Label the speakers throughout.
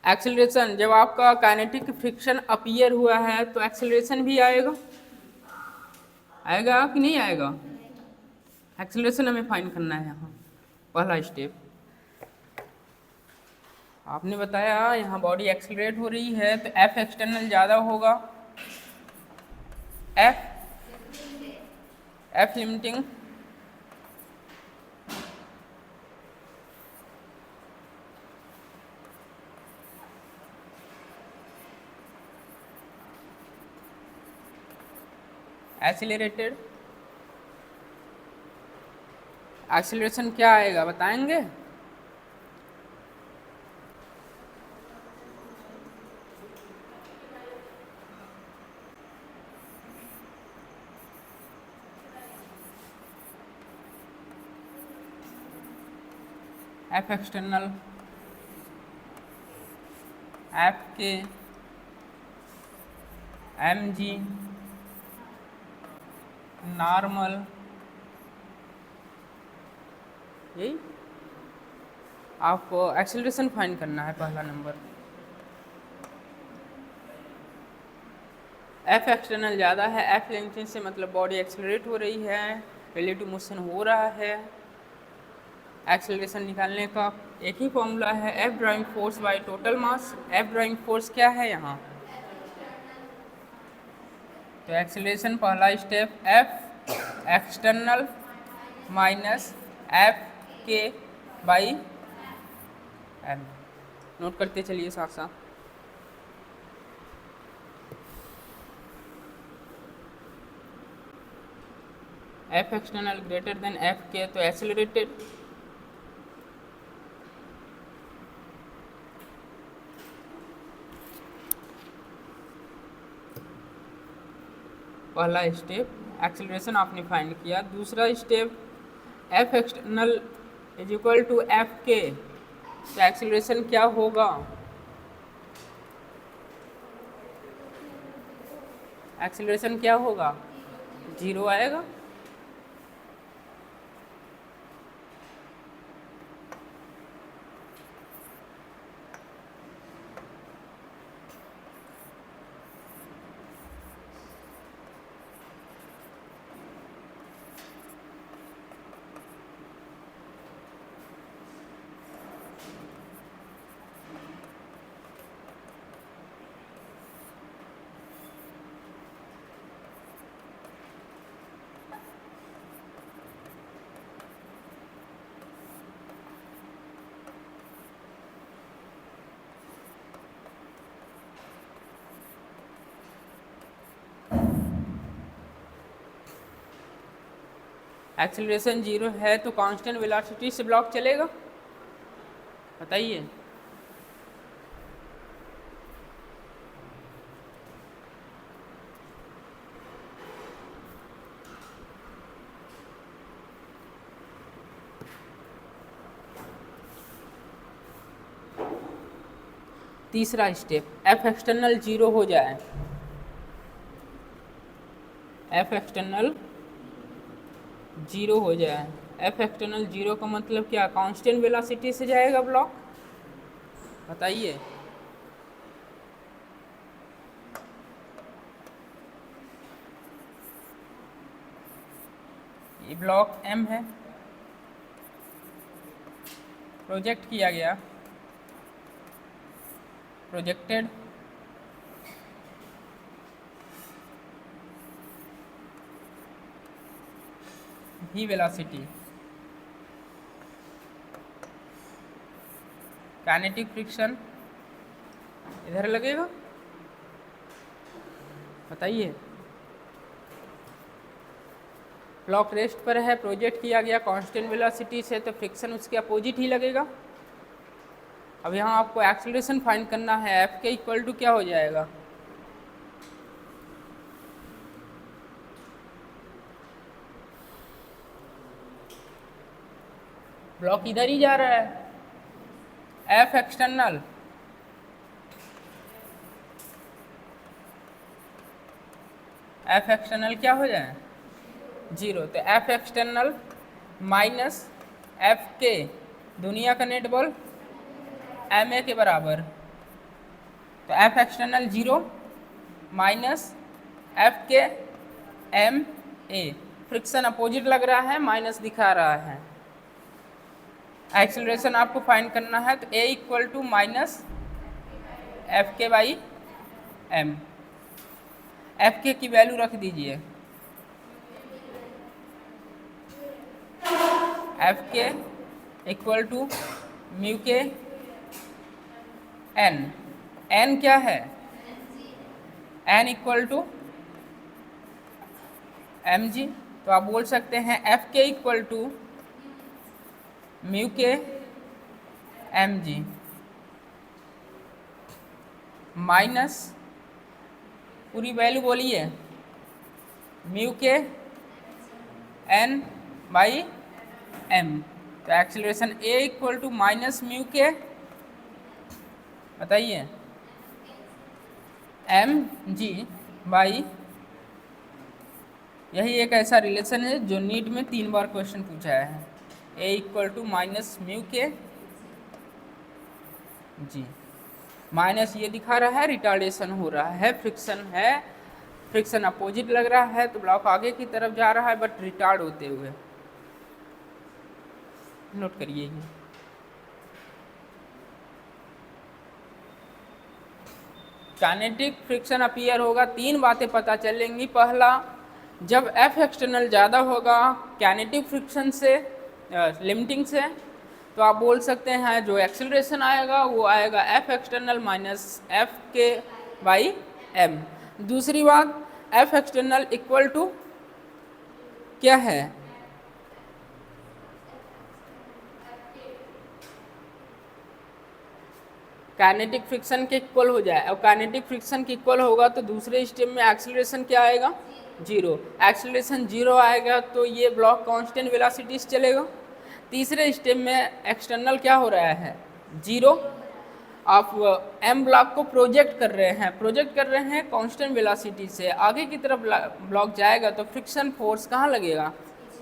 Speaker 1: Acceleration जब आपका kinetic friction appear हुआ है तो एक्सेलरेशन भी आएगा, आएगा कि नहीं आएगा? एक्सेलरेशन हमें फाइंड करना है यहाँ पहला स्टेप। आपने बताया यहाँ बॉडी एक्सेलरेट हो रही है तो एफ एक्सटर्नल ज़्यादा होगा, एफ लिमिटिंग एक्सीलरेटेड। एक्सीलरेशन क्या आएगा बताएंगे? एफ एक्सटर्नल, एफ के, एम जी नॉर्मल, यही आपको एक्सेलरेशन फाइंड करना है पहला नंबर। एफ एक्सटर्नल ज़्यादा है, एफ लिमिटिंग से मतलब बॉडी एक्सेलरेट हो रही है, रिलेटिव मोशन हो रहा है। एक्सेलरेशन निकालने का एक ही फॉर्मूला है, F driving force by total mass. F driving force क्या है यहाँ? तो एक्सेलरेशन पहला step F external minus F के बाई एम। नोट करते चलिए साथ साथ। F external greater than F K तो एक्सेलरेटेड, पहला स्टेप एक्सेलरेशन आपने फाइंड किया। दूसरा step F external is equal to F K, तो एक्सेलरेशन क्या होगा? एक्सेलरेशन क्या होगा? 0 आएगा। एक्सेलरेशन 0 है तो कांस्टेंट वेलोसिटी से ब्लॉक चलेगा? बताइए। तीसरा स्टेप एफ एक्सटर्नल 0 हो जाए, एफ एक्सटर्नल 0 हो जाए। एफ एक्सटर्नल 0 का मतलब क्या? कांस्टेंट वेलोसिटी से जाएगा ब्लॉक? बताइए। ये ब्लॉक एम है, प्रोजेक्ट किया गया, प्रोजेक्टेड भी वेलोसिटी, काइनेटिक फ्रिक्शन इधर लगेगा? बताइए। ब्लॉक रेस्ट पर है, प्रोजेक्ट किया गया कांस्टेंट वेलोसिटी से, तो फ्रिक्शन उसके अपोजिट ही लगेगा। अब यहाँ आपको एक्सेलरेशन फाइंड करना है, एफ के इक्वल टू क्या हो जाएगा? ब्लॉक इधर ही जा रहा है, एफ एक्सटर्नल क्या हो जाए? 0। तो एफ एक्सटर्नल माइनस एफ के, दुनिया का नेट बॉल एम ए के बराबर, तो एफ एक्सटर्नल 0 माइनस एफ के एम ए, फ्रिक्शन अपोजिट लग रहा है, माइनस दिखा रहा है। एक्सेलरेशन आपको फाइंड करना है, तो A equal to minus F के बाई एम। एफ के की वैल्यू रख दीजिए, F K equal to mu K N. N क्या है? N equal to M G. तो आप बोल सकते हैं F K equal to mu K M G minus पूरी वैल्यू बोलिए mu K N by M. तो acceleration A equal to minus mu K, बताइए, एम जी बाई, यही एक ऐसा रिलेशन है जो नीट में 3 बार क्वेश्चन पूछा है। ए equal to minus mu K ji, minus ये दिखा रहा है रिटार्डेशन हो रहा है, फ्रिक्शन है, फ्रिक्शन अपोजिट लग रहा है, तो ब्लॉक आगे की तरफ जा रहा है बट रिटार्ड होते हुए। नोट करिए ये। काइनेटिक फ्रिक्शन अपीयर होगा, 3 बातें पता चलेंगी। पहला, जब एफ एक्सटर्नल ज़्यादा होगा काइनेटिक फ्रिक्शन से, लिमिटिंग से, तो आप बोल सकते हैं जो एक्सेलरेशन आएगा वो आएगा एफ एक्सटर्नल माइनस एफ के बाई एम। दूसरी बात, एफ एक्सटर्नल इक्वल टू क्या है? काइनेटिक फ्रिक्शन के इक्वल हो जाए। अब काइनेटिक फ्रिक्शन के इक्वल होगा तो दूसरे स्टेप में एक्सेलरेशन क्या आएगा? 0। एक्सेलरेशन 0 आएगा तो ये ब्लॉक कांस्टेंट वेलोसिटी से चलेगा। तीसरे स्टेप में एक्सटर्नल क्या हो रहा है? 0। आप एम ब्लॉक को प्रोजेक्ट कर रहे हैं कांस्टेंट वेलोसिटी से, आगे की तरफ ब्लॉक जाएगा तो फ्रिक्शन फोर्स कहाँ लगेगा?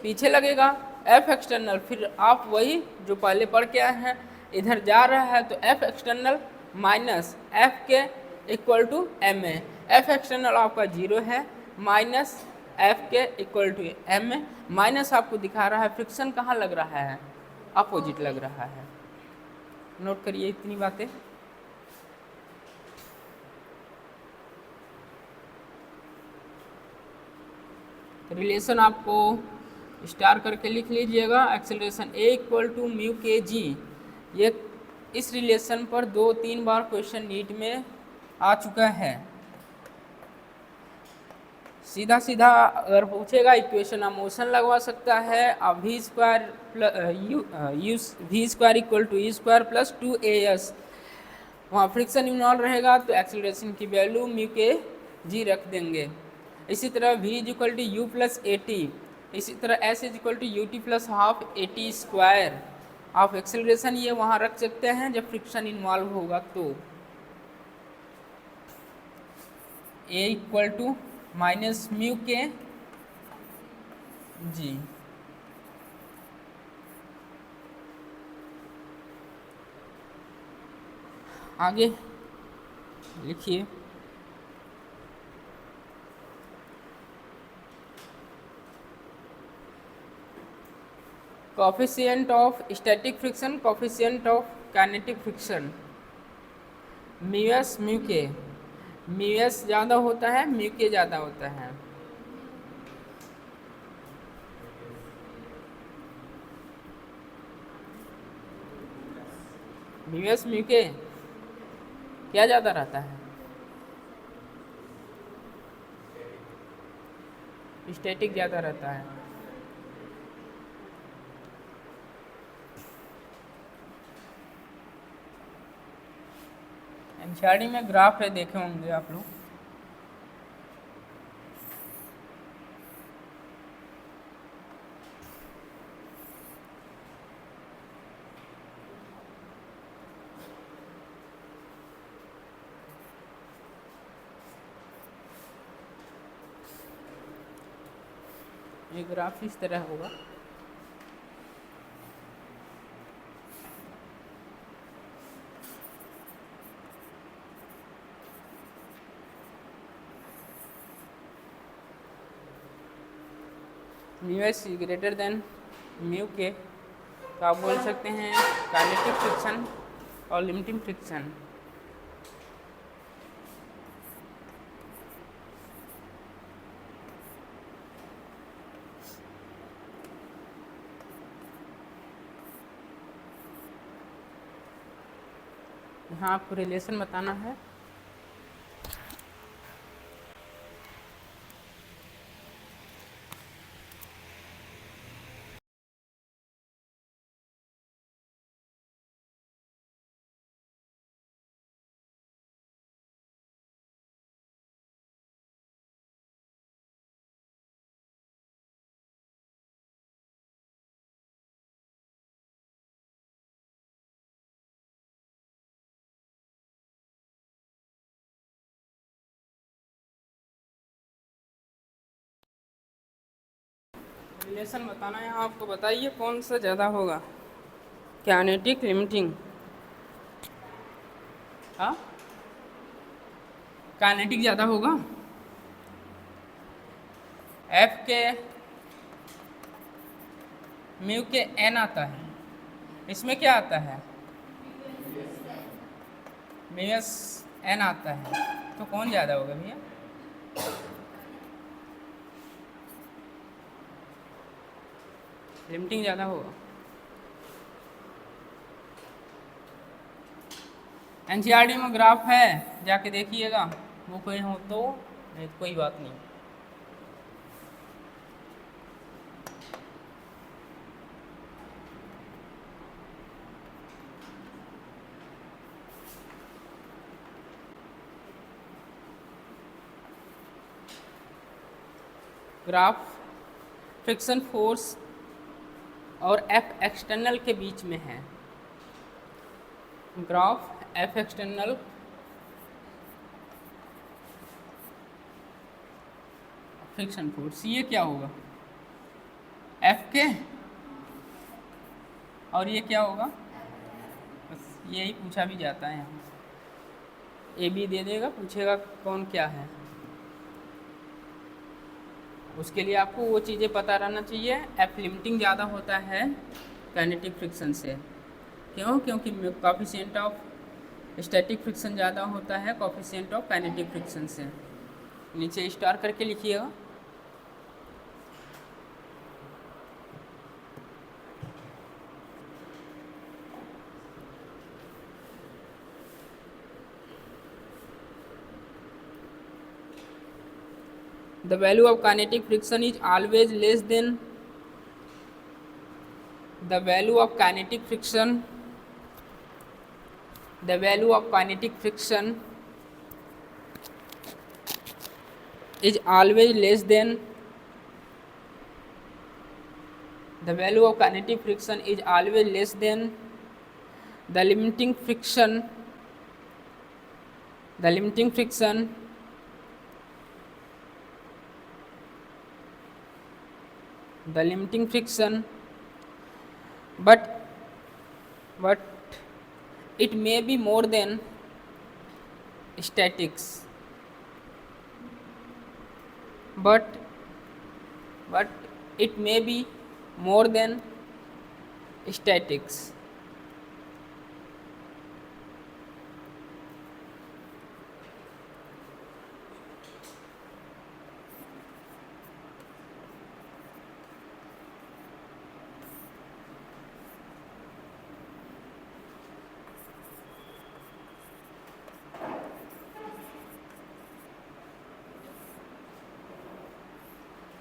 Speaker 1: पीछे लगेगा, एफ एक्सटर्नल। फिर आप वही जो पहले पढ़ के आए हैं, इधर जा रहा है तो F external minus F K equal to M A. F external आपका 0 है, minus F K equal to M A. Minus आपको दिखा रहा है फ्रिक्शन कहाँ लग रहा है? अपोजिट लग रहा है। नोट करिए इतनी बातें। रिलेशन आपको स्टार करके लिख लीजिएगा। Acceleration A equal to mu K G, ये इस रिलेशन पर 2-3 बार क्वेश्चन नीट में आ चुका है। सीधा सीधा अगर पूछेगा इक्वेशन आप मोशन लगवा सकता है। आप V square equal to E square plus 2as, वहाँ फ्रिक्शन इन्वॉल्व रहेगा तो एक्सेलरेशन की वैल्यू म्यू के जी रख देंगे। इसी तरह v is equal to U plus A T, इसी तरह s is equal to U T plus half A T square. आप एक्सेलरेशन ये वहाँ रख सकते हैं जब फ्रिक्शन इन्वॉल्व होगा तो। a equal to minus mu K G, आगे लिखिए। Coefficient of static friction, coefficient of kinetic friction, mu S mu K. Mu S ज़्यादा होता है, म्यू के ज़्यादा होता है। म्यू एस म्यू के क्या ज़्यादा रहता है? स्टैटिक ज़्यादा रहता है। एनसीईआरटी में ग्राफ है, देखे होंगे आप लोग। ये ग्राफ इस तरह होगा। Mu S greater than mu के, तो आप बोल सकते हैं काइनेटिक फ्रिक्शन और लिमिटिंग फ्रिक्शन। यहाँ आपको रिलेशन बताना है। रिलेशन बताना है आपको, बताइए कौन सा ज़्यादा होगा, काइनेटिक लिमिटिंग? हाँ, काइनेटिक ज़्यादा होगा। एफ के म्यू के एन आता है, इसमें क्या आता है? म्यू एस एन आता है, तो कौन ज़्यादा होगा भैया? लिमिटिंग ज़्यादा होगा। एनसीईआरटी में ग्राफ है, जाके देखिएगा, वो कोई हो तो, नहीं तो कोई बात नहीं। ग्राफ फ्रिक्शन फोर्स और एफ एक्सटर्नल के बीच में है। Graph F external friction force, ये क्या होगा? एफ के, और ये क्या होगा? बस यही पूछा भी जाता है यहाँ, ए बी दे देगा, पूछेगा कौन क्या है। उसके लिए आपको वो चीज़ें पता रहना चाहिए। एफ लिमिटिंग ज़्यादा होता है काइनेटिक फ्रिक्शन से, क्यों? क्योंकि कोफिशिएंट ऑफ स्टैटिक फ्रिक्शन ज़्यादा होता है कोफिशिएंट ऑफ काइनेटिक फ्रिक्शन से। नीचे स्टार करके लिखिएगा। The value of kinetic friction is always less than the value of kinetic friction. The value of kinetic friction is always less than the value of kinetic friction is always less than the limiting friction. The limiting friction but it may be more than statics, but it may be more than statics.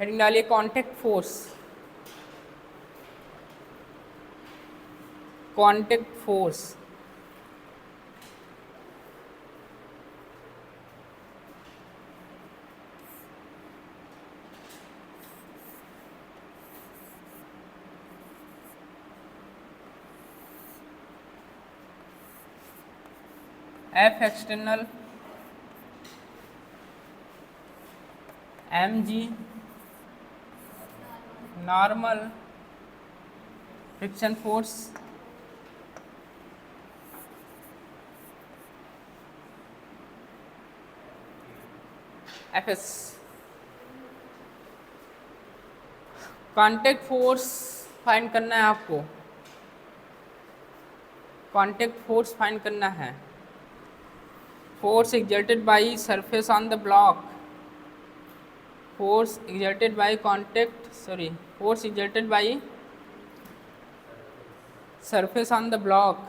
Speaker 1: Heading डालिए contact force. Contact force F external M G normal friction force F S. Contact force find करना है आपको, contact force find करना है। Force exerted by surface on the block, force exerted by force exerted by surface on the block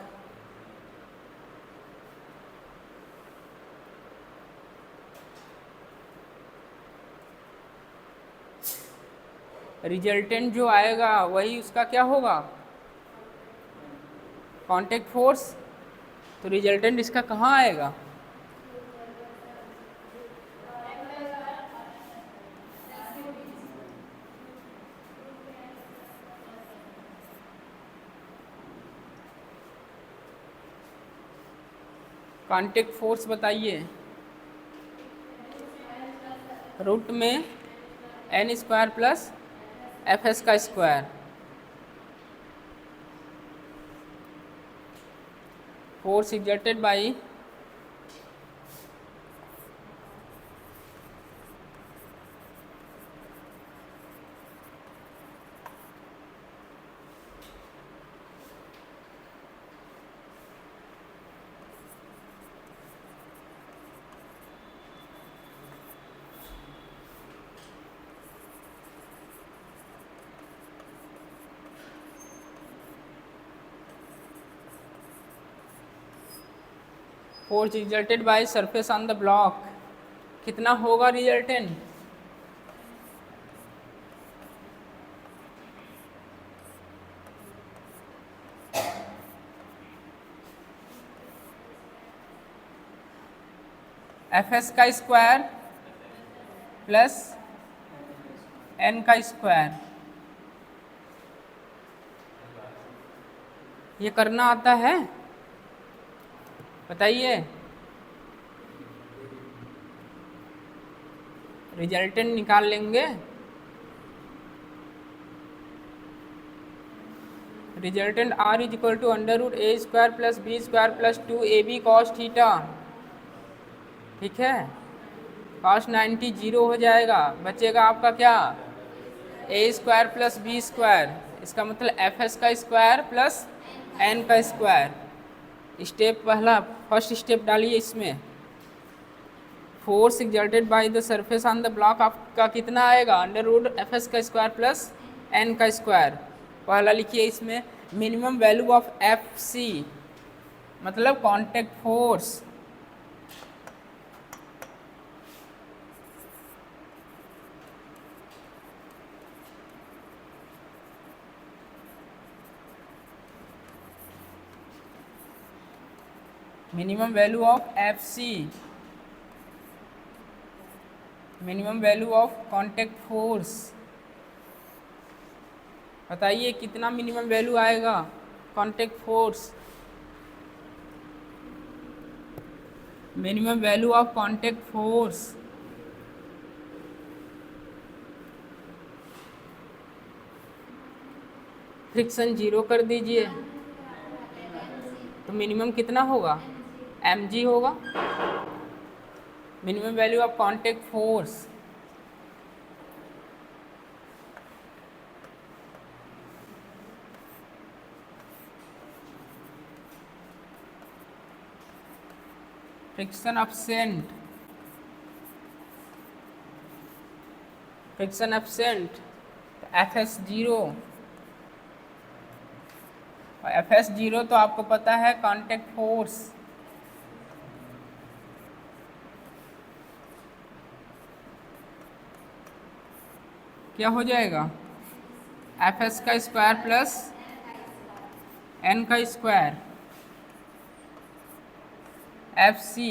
Speaker 1: resultant जो आएगा वही उसका क्या होगा, कांटेक्ट फोर्स। तो रिजल्टेंट इसका कहाँ आएगा, कांटेक्ट फोर्स बताइए। रूट में N square plus F S का square, force exerted by force exerted by surface on the block कितना होगा रिजल्टेंट, एफ एस का स्क्वायर प्लस एन का स्क्वायर। ये करना आता है बताइए, रिजल्टेंट निकाल लेंगे। Resultant R is equal to under root A square plus B square plus 2ab cos theta, ठीक है। कॉस 90 जीरो हो जाएगा, बचेगा आपका क्या, A square plus B square, इसका मतलब एफ एस का स्क्वायर प्लस एन का स्क्वायर। स्टेप पहला, फर्स्ट स्टेप डालिए इसमें, force exerted by the surface on the block आपका कितना आएगा, अंडर रूट एफ एस का स्क्वायर प्लस एन का स्क्वायर। पहला लिखिए इसमें minimum value of F C मतलब contact force, minimum value of F C, minimum value of contact force. बताइए कितना मिनिमम वैल्यू आएगा contact force, minimum value of contact force, friction zero कर दीजिए तो मिनिमम कितना होगा, mg होगा, minimum value of contact force. Friction absent, friction absent F S zero, और एफ एस जीरो तो आपको पता है कांटेक्ट फोर्स। क्या हो जाएगा, एफ एस का स्क्वायर प्लस एन का square, F C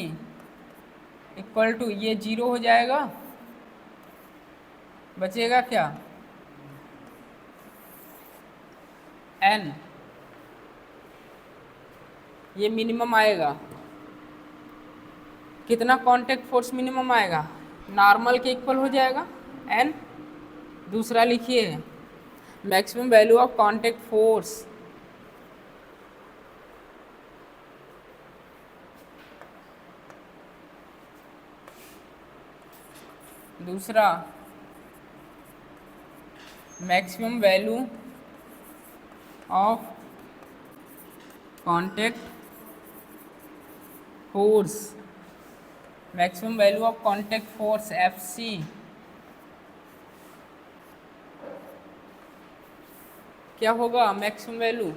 Speaker 1: equal to ये जीरो हो जाएगा, बचेगा क्या, एन, ये मिनिमम आएगा। कितना कांटेक्ट फोर्स मिनिमम आएगा, नॉर्मल के इक्वल हो जाएगा एन। दूसरा लिखिए maximum value of contact force, दूसरा maximum value of contact force, maximum value of contact force FC क्या होगा मैक्सिमम वैल्यू?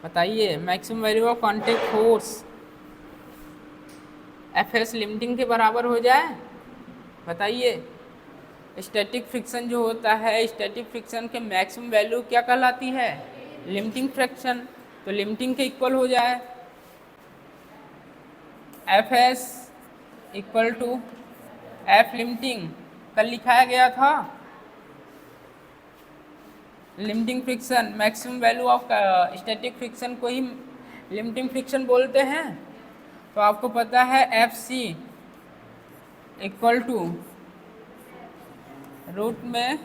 Speaker 1: बताइए, maximum value of contact force FS limiting के बराबर हो जाए? बताइए। स्टैटिक फ्रिक्शन जो होता है, स्टैटिक फ्रिक्शन के मैक्सिमम वैल्यू क्या कहलाती है? Limiting friction. तो लिमिटिंग के इक्वल हो जाए FS equal to F limiting, कल लिखाया गया था। Limiting friction, maximum value of static friction को ही लिमिटिंग फ्रिक्शन बोलते हैं। तो आपको पता है FC इक्वल टू रूट में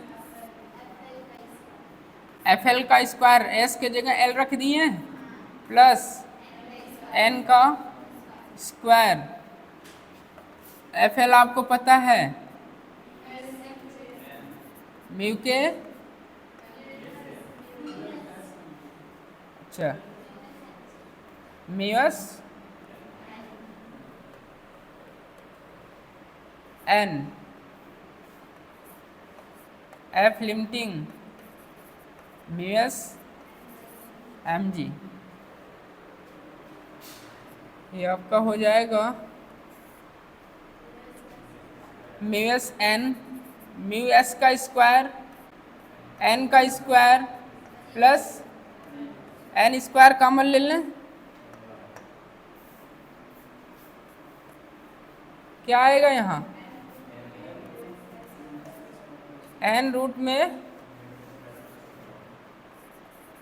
Speaker 1: FL का स्क्वायर, S के जगह L रख दिए, प्लस N का स्क्वायर। FL आपको पता है म्यू के, अच्छा म्यूस N, F लिमिटिंग म्यूस mg। ये आपका हो जाएगा म्यूस N, म्यू S का स्क्वायर, N का square plus N square common ले लें, क्या आएगा यहाँ? N रूट में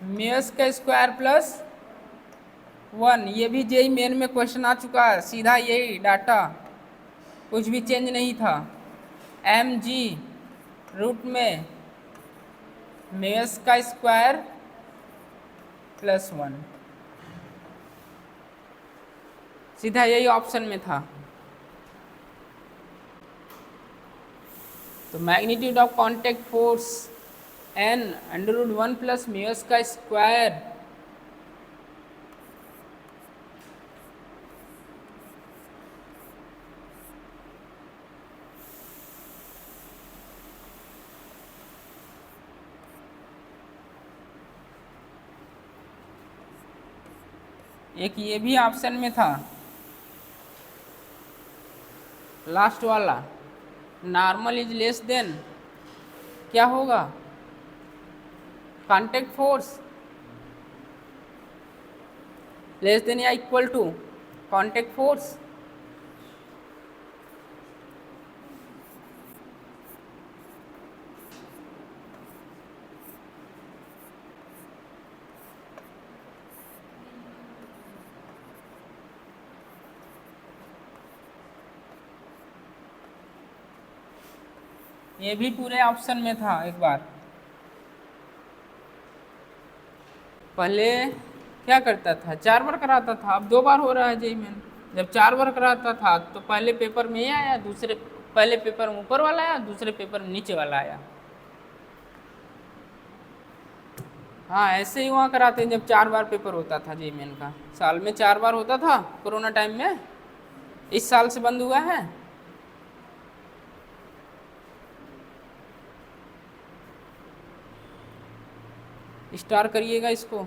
Speaker 1: म्यूस का स्क्वायर प्लस 1। ये भी जेई मेन में क्वेश्चन आ चुका है, सीधा यही डाटा, कुछ भी चेंज नहीं था। mg रूट में म्यूस का स्क्वायर प्लस 1, सीधा यही ऑप्शन में था। तो magnitude of contact force N √1 plus mu s का स्क्वायर एक ये भी ऑप्शन में था, लास्ट वाला, नॉर्मल इज लेस देन क्या होगा? कॉन्टैक्ट फोर्स लेस देन या इक्वल टू कॉन्टैक्ट फोर्स। ये भी पूरे ऑप्शन में था। एक बार पहले क्या करता था, 4 बार कराता था, अब 2 बार हो रहा है जेई में। जब 4 बार कराता था तो पहले पेपर में ये आया, दूसरे पहले पेपर में ऊपर वाला आया, दूसरे पेपर में नीचे वाला आया। हाँ, ऐसे ही वहाँ कराते हैं जब 4 बार पेपर होता था जेई मेन का। साल में 4 बार होता था कोरोना टाइम में, इस साल से बंद हुआ है। स्टार करिएगा इसको।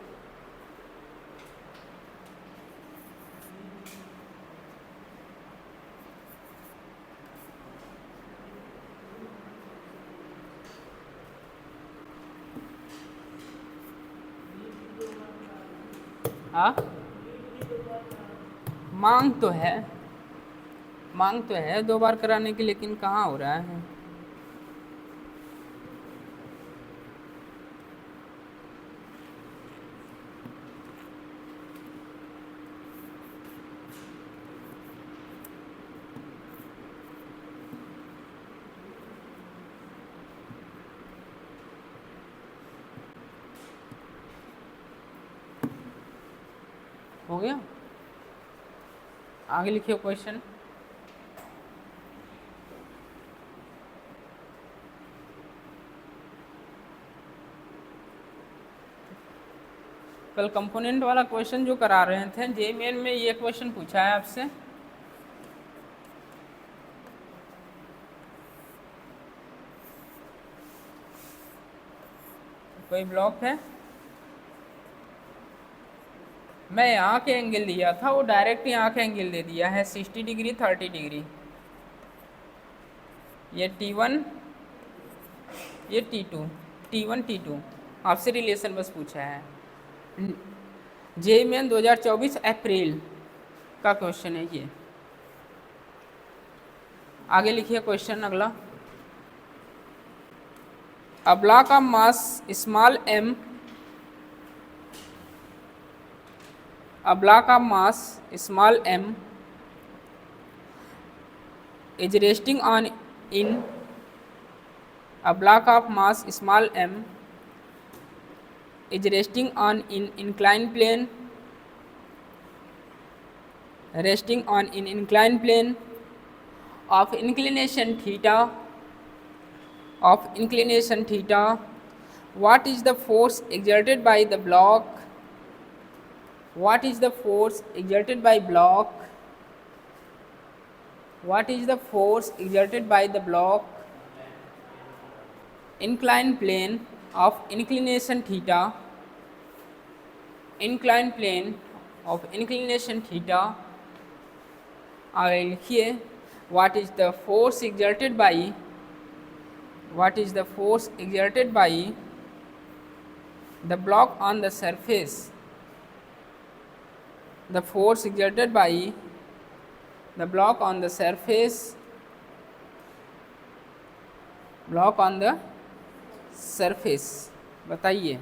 Speaker 1: हाँ, मांग तो है, मांग तो है 2 बार कराने की, लेकिन कहाँ हो रहा है। हो गया। आगे लिखिए क्वेश्चन। कल कंपोनेंट वाला क्वेश्चन जो करा रहे थे जेईई में ये क्वेश्चन पूछा है आपसे। कोई ब्लॉक है, मैं यहाँ के एंगल दिया था, वो डायरेक्ट यहाँ के एंगल दे दिया है 60 डिग्री 30 डिग्री। ये T1, ये T2, T1 T2 आपसे रिलेशन बस पूछा है। जेईई मेन 2024 अप्रैल का क्वेश्चन है ये। आगे लिखिए क्वेश्चन अगला। A block of mass small m, a block of mass small m is resting on in a block of mass small m is resting on in inclined plane, resting on in inclined plane of inclination theta, of inclination theta. What is the force exerted by the block? What is the force exerted by block? What is the force exerted by the block? Inclined plane of inclination theta, inclined plane of inclination theta. आगे लिखिए what is the force exerted by, what is the force exerted by the block on the surface, the force exerted by the block on the surface, block on the surface। बताइए।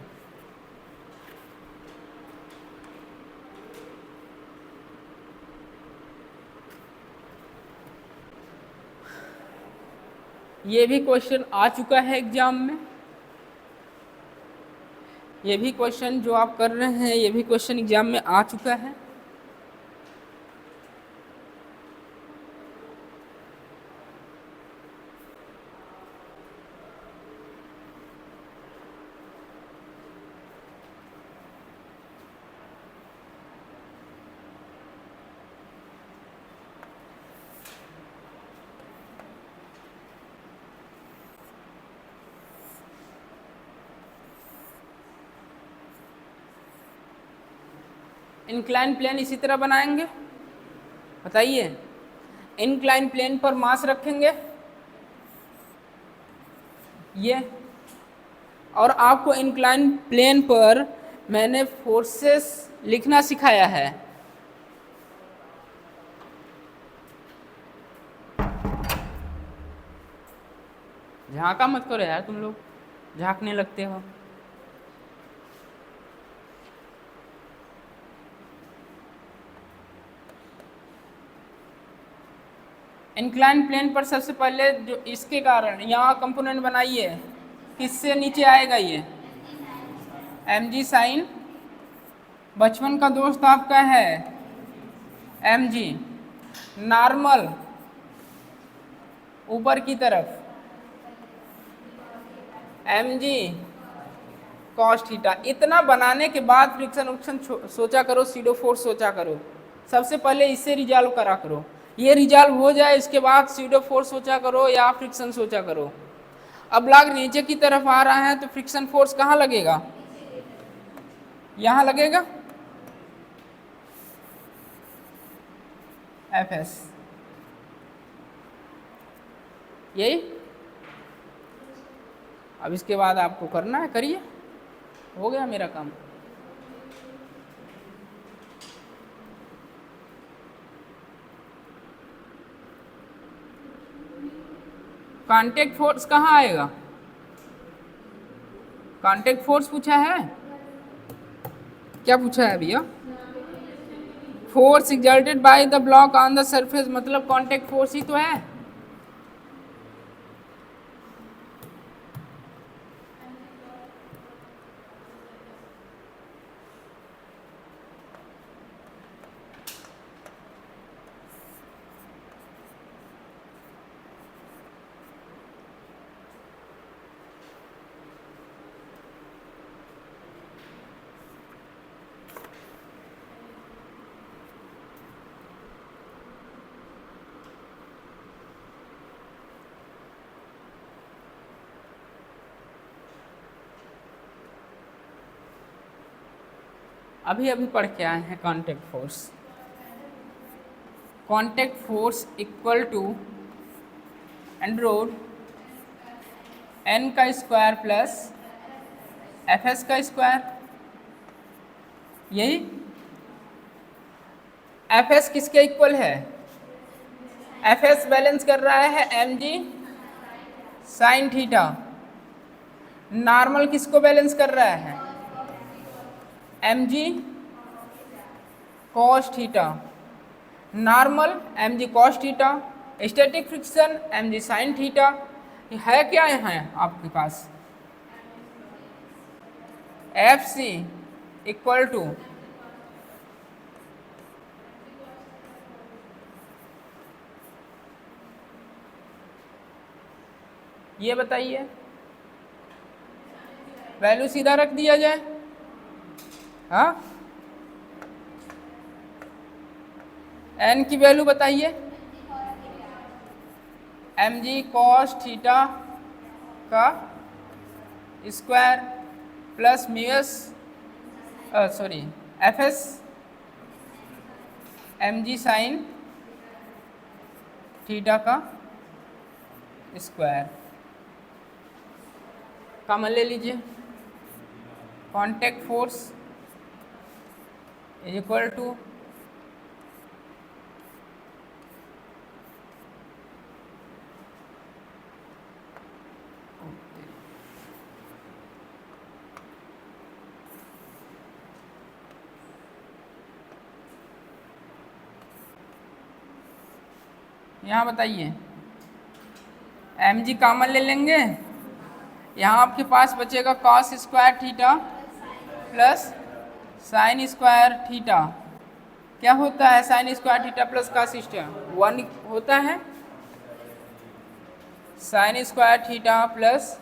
Speaker 1: ये भी question आ चुका है exam में, ये भी question जो आप कर रहे हैं ये भी क्वेश्चन एग्जाम में आ चुका है। इंक्लाइन प्लेन इसी तरह बनाएंगे, बताइए। इंक्लाइन प्लेन पर मास रखेंगे ये, और आपको इंक्लाइन प्लेन पर मैंने फोर्सेस लिखना सिखाया है। झांका मत करो यार, तुम लोग झांकने लगते हो। इंक्लाइन प्लेन पर सबसे पहले जो इसके कारण यहाँ कंपोनेंट बनाइए, किससे नीचे आएगा ये mg साइन, बचपन का दोस्त आपका है mg, नॉर्मल ऊपर की तरफ mg cos थीटा। इतना बनाने के बाद फ्रिक्शन उक्शन सोचा करो, सीडो फोर्स सोचा करो। सबसे पहले इससे रिजॉल्व करा करो, ये रिजॉल्व हो जाए इसके बाद सीडो फोर्स सोचा करो या फ्रिक्शन सोचा करो। अब ब्लॉक नीचे की तरफ आ रहा है तो फ्रिक्शन फोर्स कहाँ लगेगा, यहाँ लगेगा Fs, यही। अब इसके बाद आपको करना है, करिए, हो गया मेरा काम। कांटेक्ट फोर्स कहाँ आएगा, कांटेक्ट फोर्स पूछा है, क्या पूछा है भैया, force exerted by the block on the surface, मतलब कांटेक्ट फोर्स ही तो है। अभी अभी पढ़ के आए हैं contact force. Contact force equal to under N का स्क्वायर प्लस एफ एस का स्क्वायर। यही एफ एस किसके इक्वल है? एफ एस बैलेंस कर रहा है M G sine theta. Normal किसको बैलेंस कर रहा है? M G cos theta. Normal M G cos theta, static friction M G sine theta. है क्या है आपके पास? एफ सी इक्वल टू ये बताइए, वैल्यू सीधा रख दिया जाए। हाँ, एन की वैल्यू बताइए। एम जी कॉस थीटा का square plus mu S sorry F S M G sine theta का स्क्वायर। कॉमन ले लीजिए। Contact force is equal to यहाँ बताइए, एम जी कॉमन ले लेंगे। यहाँ आपके पास बचेगा cos square theta plus sine square theta. क्या होता है sine square theta plus cos theta? 1 होता है। Sine square theta plus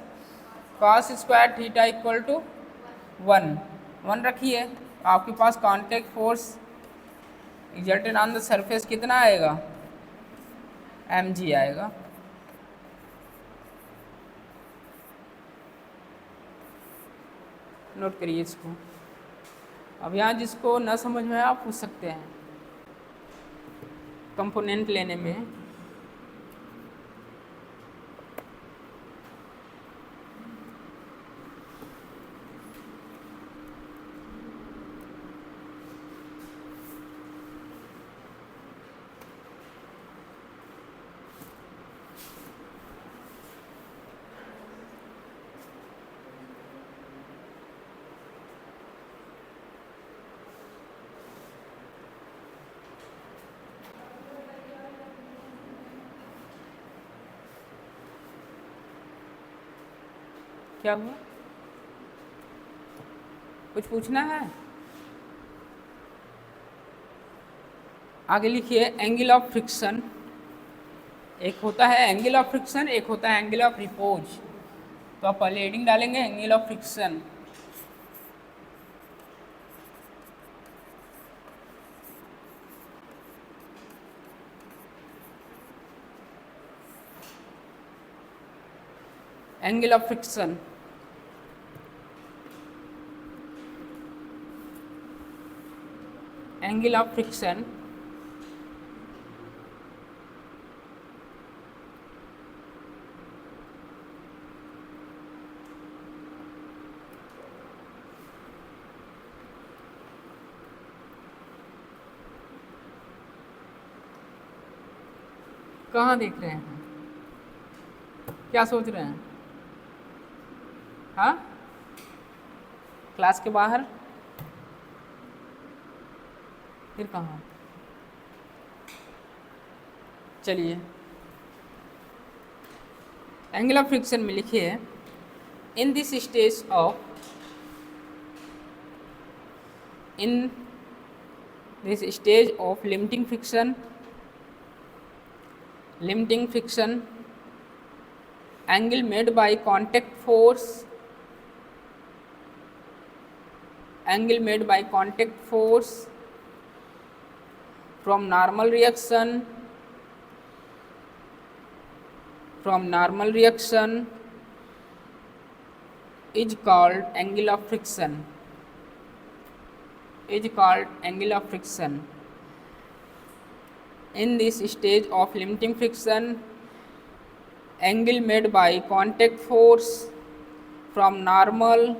Speaker 1: cos square theta equal to 1 रखिए। आपके पास contact force exerted on the surface कितना आएगा? एम जी आएगा। नोट करिए इसको। अब यहाँ जिसको न समझ में आप पूछ सकते हैं कंपोनेंट लेने में। क्या हुआ? कुछ पूछना है? आगे लिखिए एंगल ऑफ फ्रिक्शन। एक होता है एंगल ऑफ फ्रिक्शन, एक होता है एंगल ऑफ रिपोज। तो आप पहले हेडिंग डालेंगे angle of friction. Angle of friction angle of friction कहाँ देख रहे हैं? क्या सोच रहे हैं? हाँ, क्लास के बाहर? फिर कहाँ? चलिए, एंगल ऑफ फ्रिक्शन में लिखिए in this stage of limiting friction angle made by contact force from normal reaction is called angle of friction. is called angle of friction. In this stage of limiting friction, angle made by contact force from normal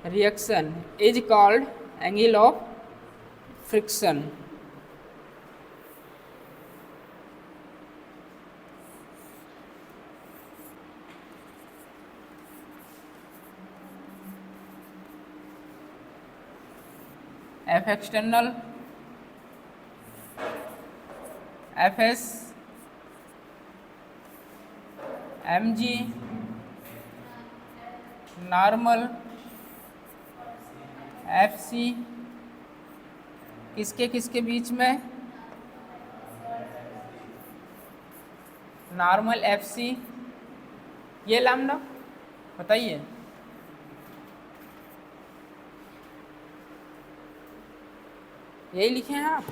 Speaker 1: reaction is called angle of friction. F external, Fs, mg, normal, Fc, किसके किसके बीच में, normal Fc, ये lambda बताइए। यही लिखे हैं आप।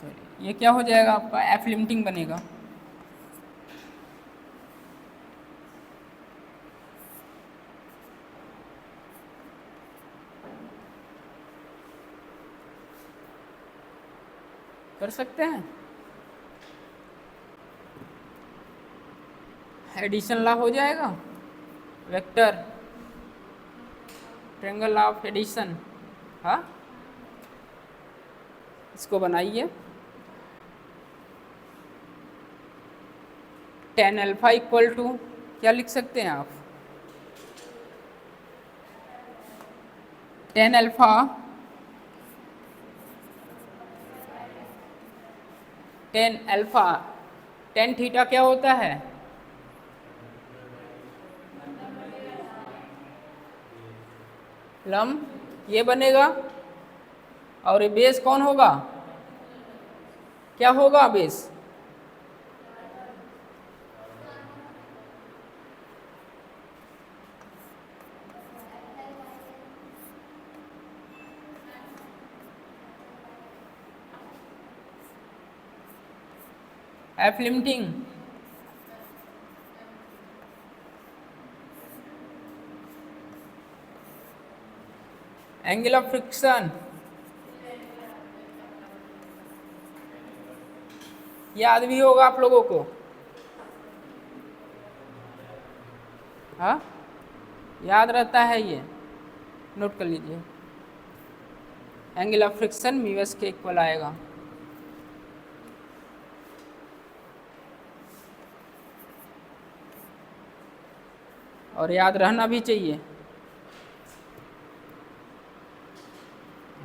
Speaker 1: Sorry, ये क्या हो जाएगा आपका, एफ लिमिटिंग बनेगा। कर सकते हैं। एडिशन लॉ हो जाएगा, vector triangle law of addition. हाँ, इसको बनाइए। टेन अल्फा इक्वल टू क्या लिख सकते हैं आप, टेन अल्फा टेन थीटा क्या होता है, लंब ये बनेगा, और ये बेस कौन होगा, क्या होगा base, F limiting, angle of friction, याद भी होगा आप लोगों को। हाँ, याद रहता है, ये नोट कर लीजिए। एंगल ऑफ फ्रिक्शन म्यूएस के इक्वल आएगा। और याद रहना भी चाहिए,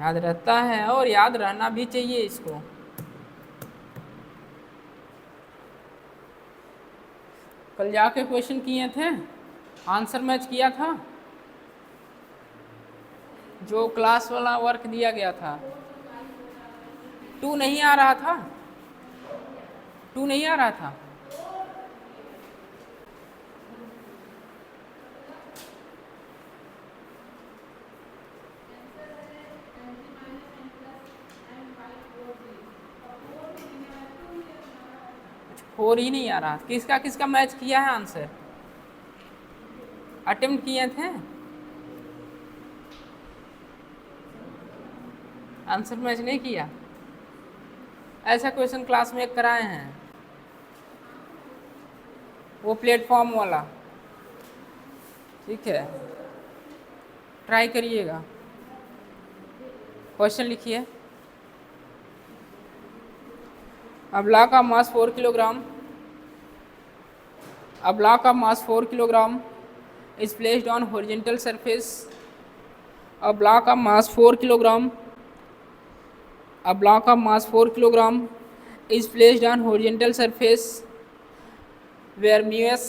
Speaker 1: याद रहता है और याद रहना भी चाहिए इसको। कल जाके क्वेश्चन किए थे, आंसर मैच किया था, जो क्लास वाला वर्क दिया गया था। 2 नहीं आ रहा था, 2 नहीं आ रहा था। फोर ही नहीं आ रहा, किसका किसका मैच किया है आंसर, अटेम्प्ट किए थे, आंसर मैच नहीं किया। ऐसा क्वेश्चन क्लास में कराए हैं, वो प्लेटफॉर्म वाला, ठीक है, ट्राई करिएगा। क्वेश्चन लिखिए, A block of mass 4 kilogram, a block of mass 4 kilogram is placed on horizontal surface. A block of mass 4 kilogram, a block of mass 4 kilogram is placed on horizontal surface where mu s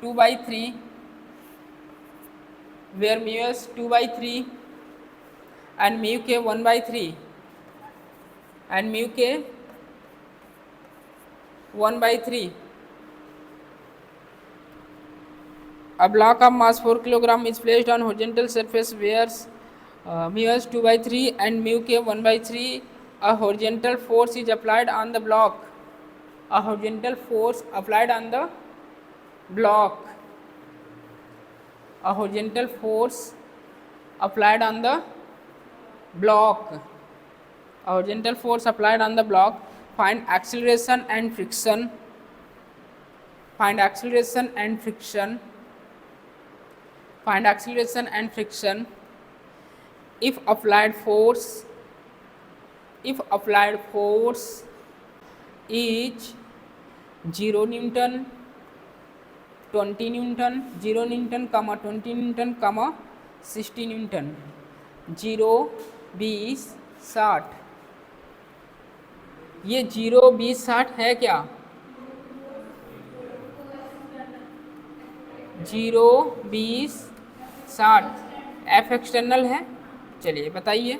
Speaker 1: 2/3, where mu s 2/3 and mu k 1/3 and mu k 1/3, A block of mass 4 kilogram is placed on horizontal surface where mu s 2 by 3 and mu k 1 by 3. A horizontal force is applied on the block. A horizontal force applied on the block. A horizontal force applied on the block. A horizontal force applied on the block. Find acceleration and friction. Find acceleration and friction. Find acceleration and friction. If applied force is 0 Newton, 20 Newton, 0 Newton, 20 Newton, 60 Newton, 0, 20, 60. ये 0, 20, 60 है क्या? 0, 20, 60 F external है। चलिए बताइए।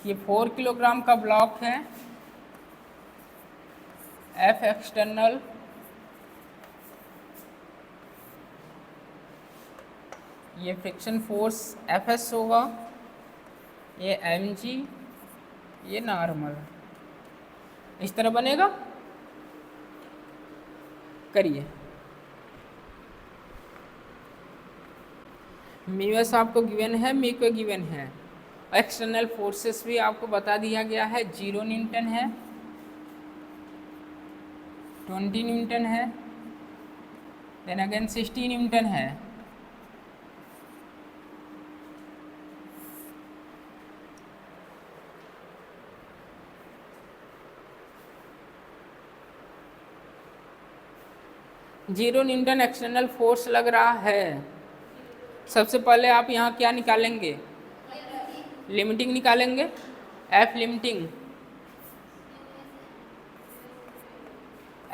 Speaker 1: ये 4 kilogram का block है, F external ये फ्रिक्शन फोर्स एफ एस होगा, ये एम जी, ये नॉर्मल, इस तरह बनेगा। करिए। म्यू एस आपको गिवन है, म्यू को गिवन है। एक्सटर्नल फोर्सेस भी आपको बता दिया गया है, 0 न्यूटन है, 20 न्यूटन है, देन अगेन 60 न्यूटन है। जीरो न्यूटन एक्सटर्नल फोर्स लग रहा है। सबसे पहले आप यहाँ क्या निकालेंगे? लिमिटिंग निकालेंगे। F limiting,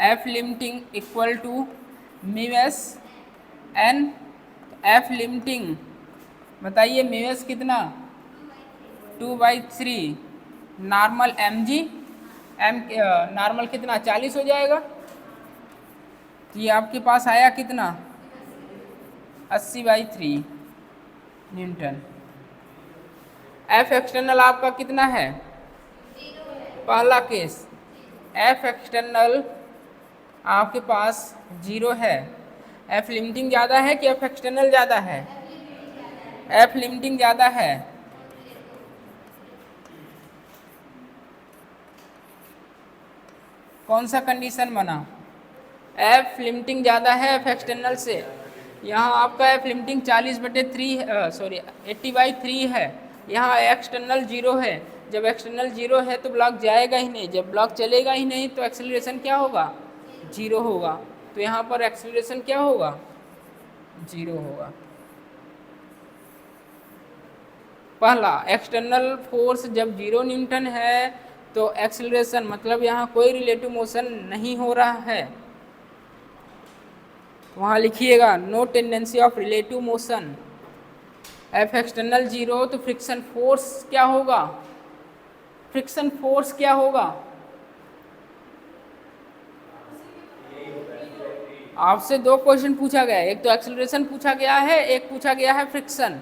Speaker 1: F limiting equal to mu S N. F limiting बताइए, म्यू एस कितना? 2/3। Normal M G, M normal कितना? 40 हो जाएगा। तो ये आपके पास आया कितना? 80/3 न्यूटन। एफ एक्सटर्नल आपका कितना है? पहला केस एफ एक्सटर्नल आपके पास 0 है। एफ लिमिटिंग ज़्यादा है कि एफ एक्सटर्नल ज़्यादा है? एफ लिमिटिंग ज़्यादा है। कौन सा कंडीशन बना? एफ लिमिटिंग ज़्यादा है एफ एक्सटर्नल से। यहाँ आपका एफ लिमिटिंग 40/3 सॉरी 80/3 है। यहाँ एक्सटर्नल 0 है। जब एक्सटर्नल 0 है तो ब्लॉक जाएगा ही नहीं। जब ब्लॉक चलेगा ही नहीं तो एक्सेलरेशन क्या होगा? 0 होगा। तो यहाँ पर एक्सेलरेशन क्या होगा? 0 होगा। पहला, एक्सटर्नल फोर्स जब 0 न्यूटन है तो एक्सेलरेशन मतलब यहाँ कोई रिलेटिव मोशन नहीं हो रहा है। वहाँ लिखिएगा no tendency of relative motion. F external 0 तो फ्रिक्शन फोर्स क्या होगा? फ्रिक्शन फोर्स क्या होगा? आपसे 2 क्वेश्चन पूछा गया है, एक तो एक्सेलरेशन पूछा गया है, एक पूछा गया है फ्रिक्शन।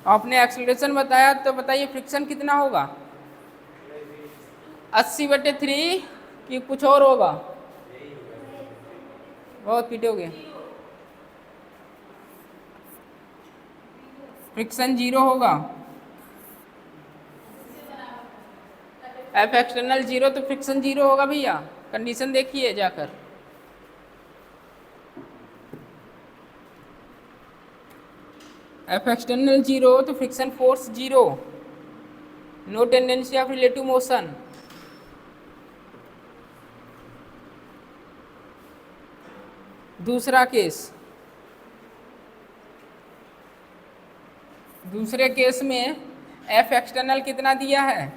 Speaker 1: आपने एक्सेलरेशन बताया तो बताइए फ्रिक्शन कितना होगा? 80/3 कि कुछ और होगा? बहुत पीटोगे। फ्रिक्शन 0 होगा। एफ एक्सटर्नल 0 तो फ्रिक्शन 0 होगा भैया। कंडीशन देखिए जाकर। एफ एक्सटर्नल 0 तो friction force 0, no tendency of relative motion. दूसरा केस, दूसरे केस में एफ एक्सटर्नल कितना दिया है?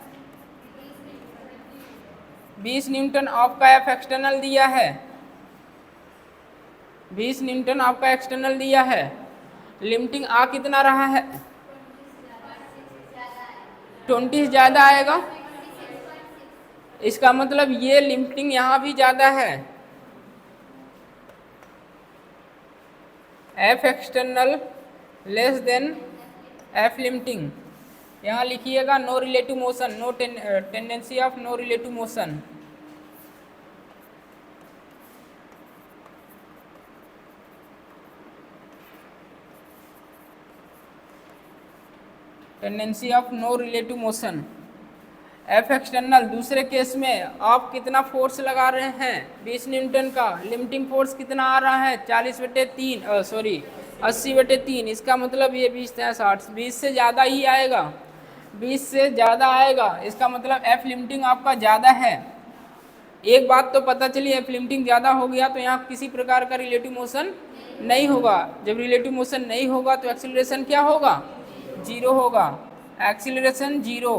Speaker 1: 20 न्यूटन आपका एफ एक्सटर्नल दिया है। 20 न्यूटन आपका एक्सटर्नल दिया है। लिमिटिंग आ कितना रहा है? 20 से ज़्यादा आएगा, इसका मतलब ये लिमिटिंग यहाँ भी ज़्यादा है। F external less than F limiting, यहाँ लिखिएगा no relative motion, no tendency of no relative motion. Tendency of no relative motion. F external, दूसरे केस में आप कितना फोर्स लगा रहे हैं 20 न्यूटन का, लिमिटिंग फोर्स कितना आ रहा है 40/3 सॉरी 80/3, इसका मतलब ये 20 20 से ज़्यादा ही आएगा, 20 से ज़्यादा आएगा, इसका मतलब एफ लिमिटिंग आपका ज़्यादा है। एक बात तो पता चली, एफ लिमिटिंग ज़्यादा हो गया तो यहाँ किसी प्रकार का रिलेटिव मोशन नहीं होगा। जब रिलेटिव मोशन नहीं होगा तो एक्सीलरेशन क्या होगा, जीरो होगा। एक्सीलरेशन जीरो,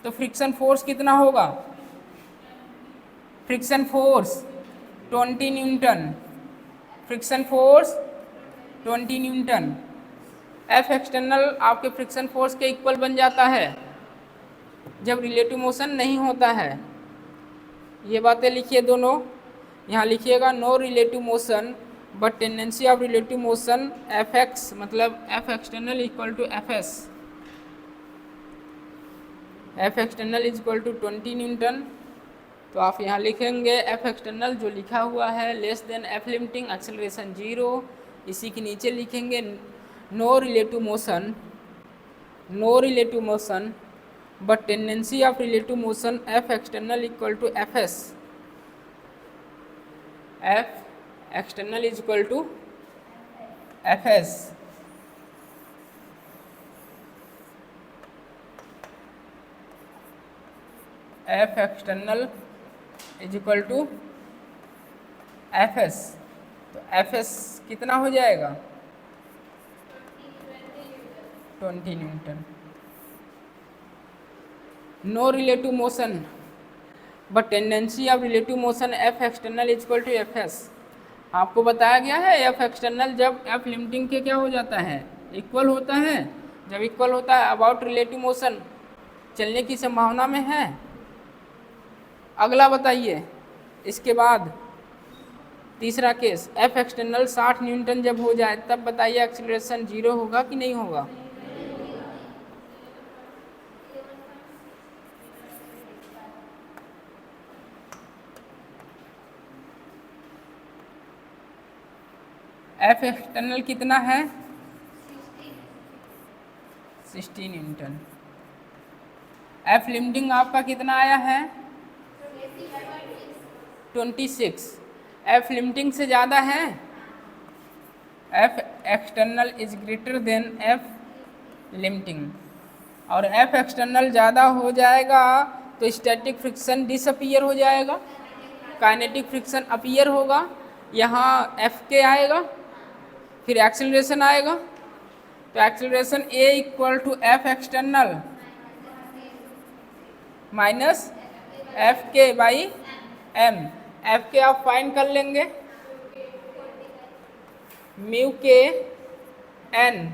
Speaker 1: तो फ्रिक्शन फोर्स कितना होगा, friction force 20 Newton, friction force 20 newton. F external आपके फ्रिक्शन फोर्स के इक्वल बन जाता है जब रिलेटिव मोशन नहीं होता है। ये बातें लिखिए दोनों, यहाँ लिखिएगा no relative motion but tendency of relative motion F X, मतलब F external equal to F S, F external is equal to 20 newton. तो आप यहाँ लिखेंगे एफ एक्सटर्नल जो लिखा हुआ है less than F limiting, acceleration zero. इसी के नीचे लिखेंगे no relative motion, no relative motion but tendency of relative motion F external equal to F S, F external is equal to F S. F external is equal to F S, तो F S कितना हो जाएगा 20 newton. No relative motion but tendency of relative motion F external is equal to F S. आपको बताया गया है F external जब F limiting के क्या हो जाता है, इक्वल होता है। जब इक्वल होता है अबाउट रिलेटिव मोशन चलने की संभावना में है। अगला बताइए, इसके बाद तीसरा केस एफ एक्सटर्नल 60 न्यूटन जब हो जाए तब बताइए एक्सीलरेशन जीरो होगा कि नहीं होगा। एफ एक्सटर्नल कितना है 60 न्यूटन। एफ लिमिटिंग आपका कितना आया है 26। एफ लिमिटिंग से ज़्यादा है, F external is greater than F limiting, और एफ एक्सटर्नल ज़्यादा हो जाएगा तो स्टैटिक फ्रिक्शन डिसअपीयर हो जाएगा, काइनेटिक फ्रिक्शन अपीयर होगा। यहाँ एफ के आएगा, फिर एक्सेलरेशन आएगा, तो acceleration A equal to F external minus F के बाई एम। एफ के आप फाइंड कर लेंगे, म्यू के एन,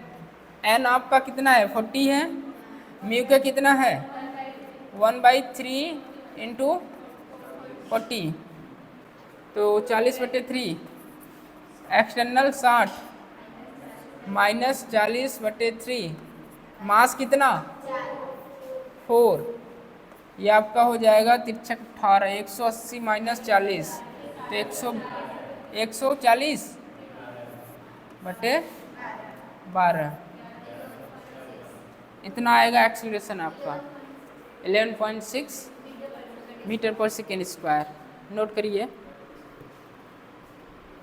Speaker 1: एन आपका कितना है 40 है, म्यू के कितना है 1/3 इंटू 40, तो 40/3। एक्सटर्नल 60 माइनस 40/3, मास कितना 4, ये आपका हो जाएगा 63 18, 180 माइनस 40 तो 140/12, इतना आएगा एक्सीलरेशन आपका 11.6 मीटर पर सेकेंड स्क्वायर। नोट करिए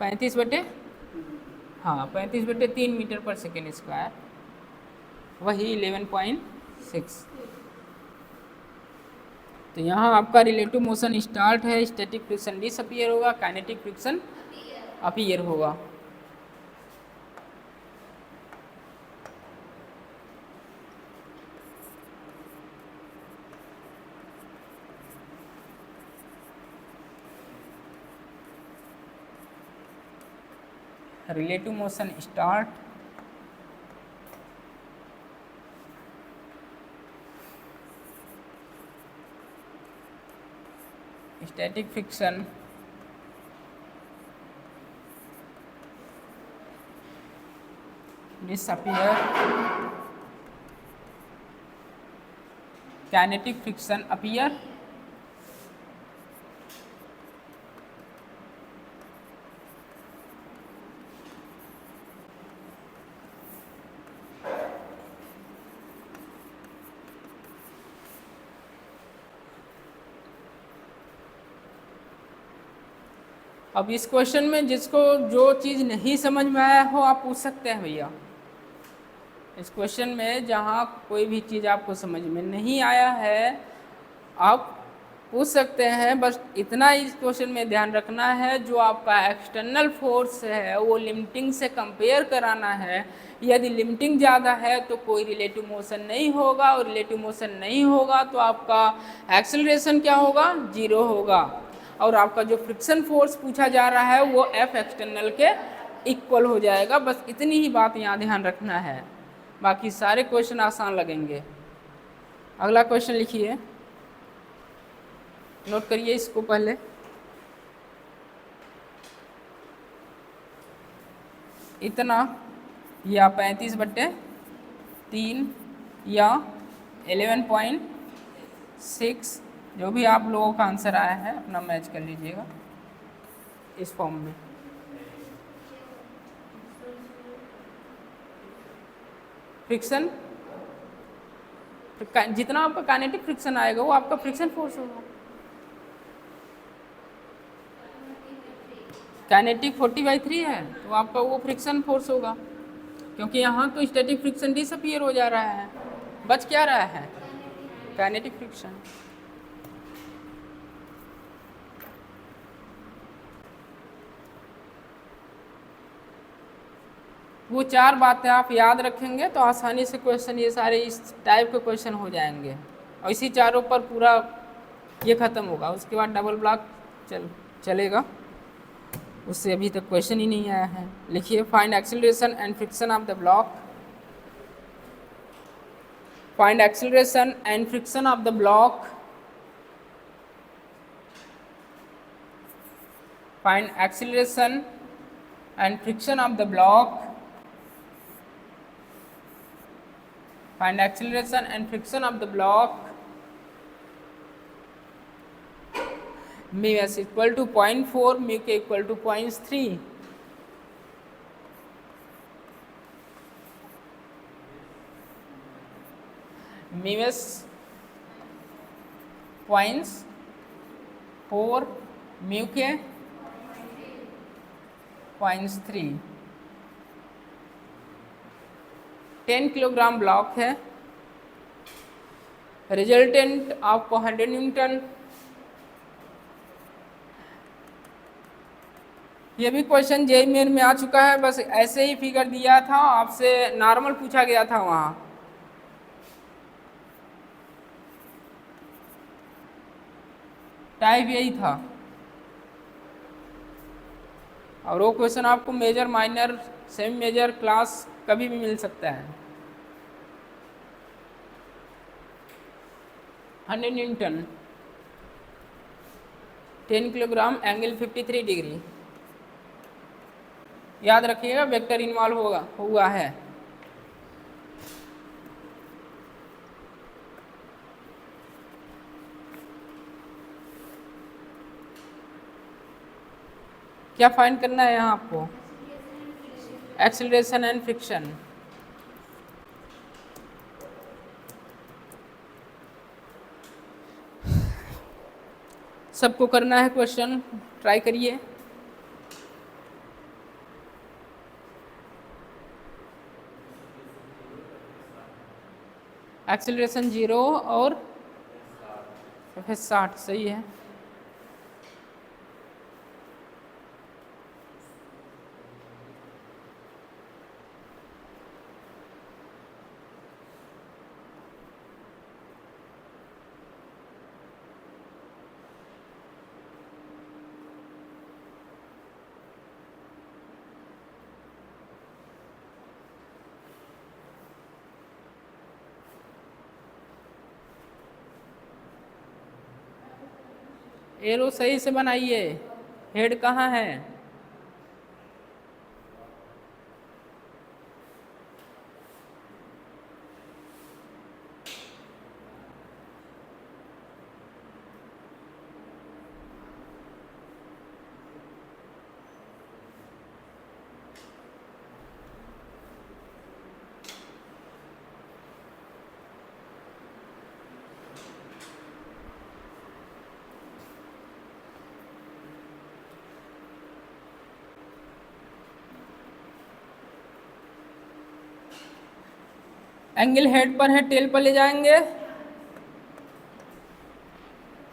Speaker 1: 35/3 मीटर पर सेकेंड स्क्वायर, वही 11.6। तो यहाँ आपका रिलेटिव मोशन स्टार्ट है, स्टैटिक फ्रिक्शन डिसअपीयर होगा, काइनेटिक फ्रिक्शन अपीयर होगा। Relative motion start, static friction disappear, kinetic friction appear, अब इस क्वेश्चन में जिसको जो चीज़ नहीं समझ में आया हो आप पूछ सकते हैं भैया। इस क्वेश्चन में जहाँ कोई भी चीज़ आपको समझ में नहीं आया है आप पूछ सकते हैं। बस इतना इस क्वेश्चन में ध्यान रखना है, जो आपका एक्सटर्नल फोर्स है वो लिमिटिंग से कंपेयर कराना है। यदि लिमिटिंग ज़्यादा है तो कोई रिलेटिव मोशन नहीं होगा, और रिलेटिव मोशन नहीं होगा तो आपका एक्सेलरेशन क्या होगा, 0 होगा। और आपका जो फ्रिक्शन फोर्स पूछा जा रहा है वो एफ एक्सटर्नल के इक्वल हो जाएगा। बस इतनी ही बात यहाँ ध्यान रखना है, बाकी सारे क्वेश्चन आसान लगेंगे। अगला क्वेश्चन लिखिए, नोट करिए इसको पहले। इतना या 35/3 या 11.6 जो भी आप लोगों का आंसर आया है अपना मैच कर लीजिएगा इस फॉर्म में। फ्रिक्शन जितना आपका काइनेटिक फ्रिक्शन आएगा वो आपका फ्रिक्शन फोर्स होगा। काइनेटिक 40/3 है तो आपका वो फ्रिक्शन फोर्स होगा, क्योंकि यहाँ तो स्टैटिक फ्रिक्शन डिसअपीयर हो जा रहा है, बच क्या रहा है, काइनेटिक फ्रिक्शन। वो 4 बातें आप याद रखेंगे तो आसानी से क्वेश्चन ये सारे इस टाइप के क्वेश्चन हो जाएंगे, और इसी चारों पर पूरा ये ख़त्म होगा। उसके बाद डबल ब्लॉक चलेगा, उससे अभी तक क्वेश्चन ही नहीं आया है। लिखिए, find acceleration and friction of the block. Find acceleration and friction of the block. Find acceleration and friction of the block. Find acceleration and friction of the block. Mu s equal to 0.4, mu k equal to 0.3. Mu s 0.4, mu k 0.3। 10 kilogram block है, resultant आपको 100 Newton. ये भी question JEE main में आ चुका है, बस ऐसे ही figure दिया था, आपसे नॉर्मल पूछा गया था वहाँ। टाइप यही था, और वो क्वेश्चन आपको major, minor, semi major class कभी भी मिल सकता है। 100 न्यूटन, 10 किलोग्राम, एंगल 53 डिग्री। याद रखिएगा वेक्टर इन्वॉल्व हुआ है। क्या फाइंड करना है यहाँ आपको, एक्सेलरेशन एंड फ्रिक्शन। सबको करना है क्वेश्चन, ट्राई करिए। एक्सेलरेशन 0 और FS 60 सही है। एरो सही से बनाइए, हेड कहाँ है? एंगल हेड पर है, टेल पर ले जाएंगे।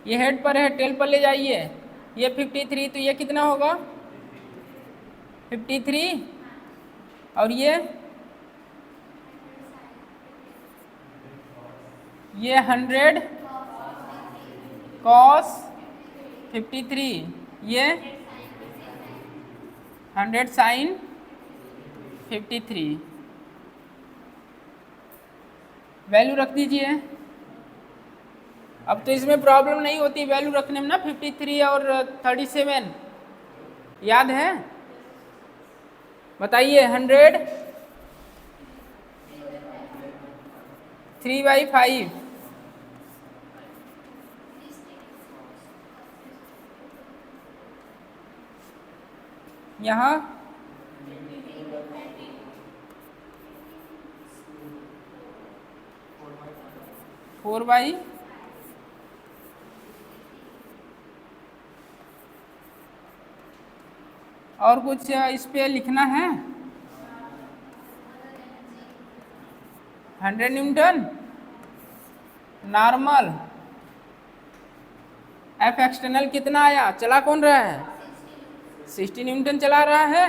Speaker 1: ये हेड पर है, टेल पर ले जाइए। ये 53, तो ये कितना होगा? 53। और ये 100 cos 53, ये 100 sin 53। वैल्यू रख दीजिए। अब तो इसमें प्रॉब्लम नहीं होती वैल्यू रखने में ना, 53 और 37 याद है? बताइए। 100 3/5, यहाँ 4/, और कुछ इस पे लिखना है? 100 न्यूटन नॉर्मल। एफ एक्सटर्नल कितना आया? चला कौन रहा है? 60 न्यूटन चला रहा है।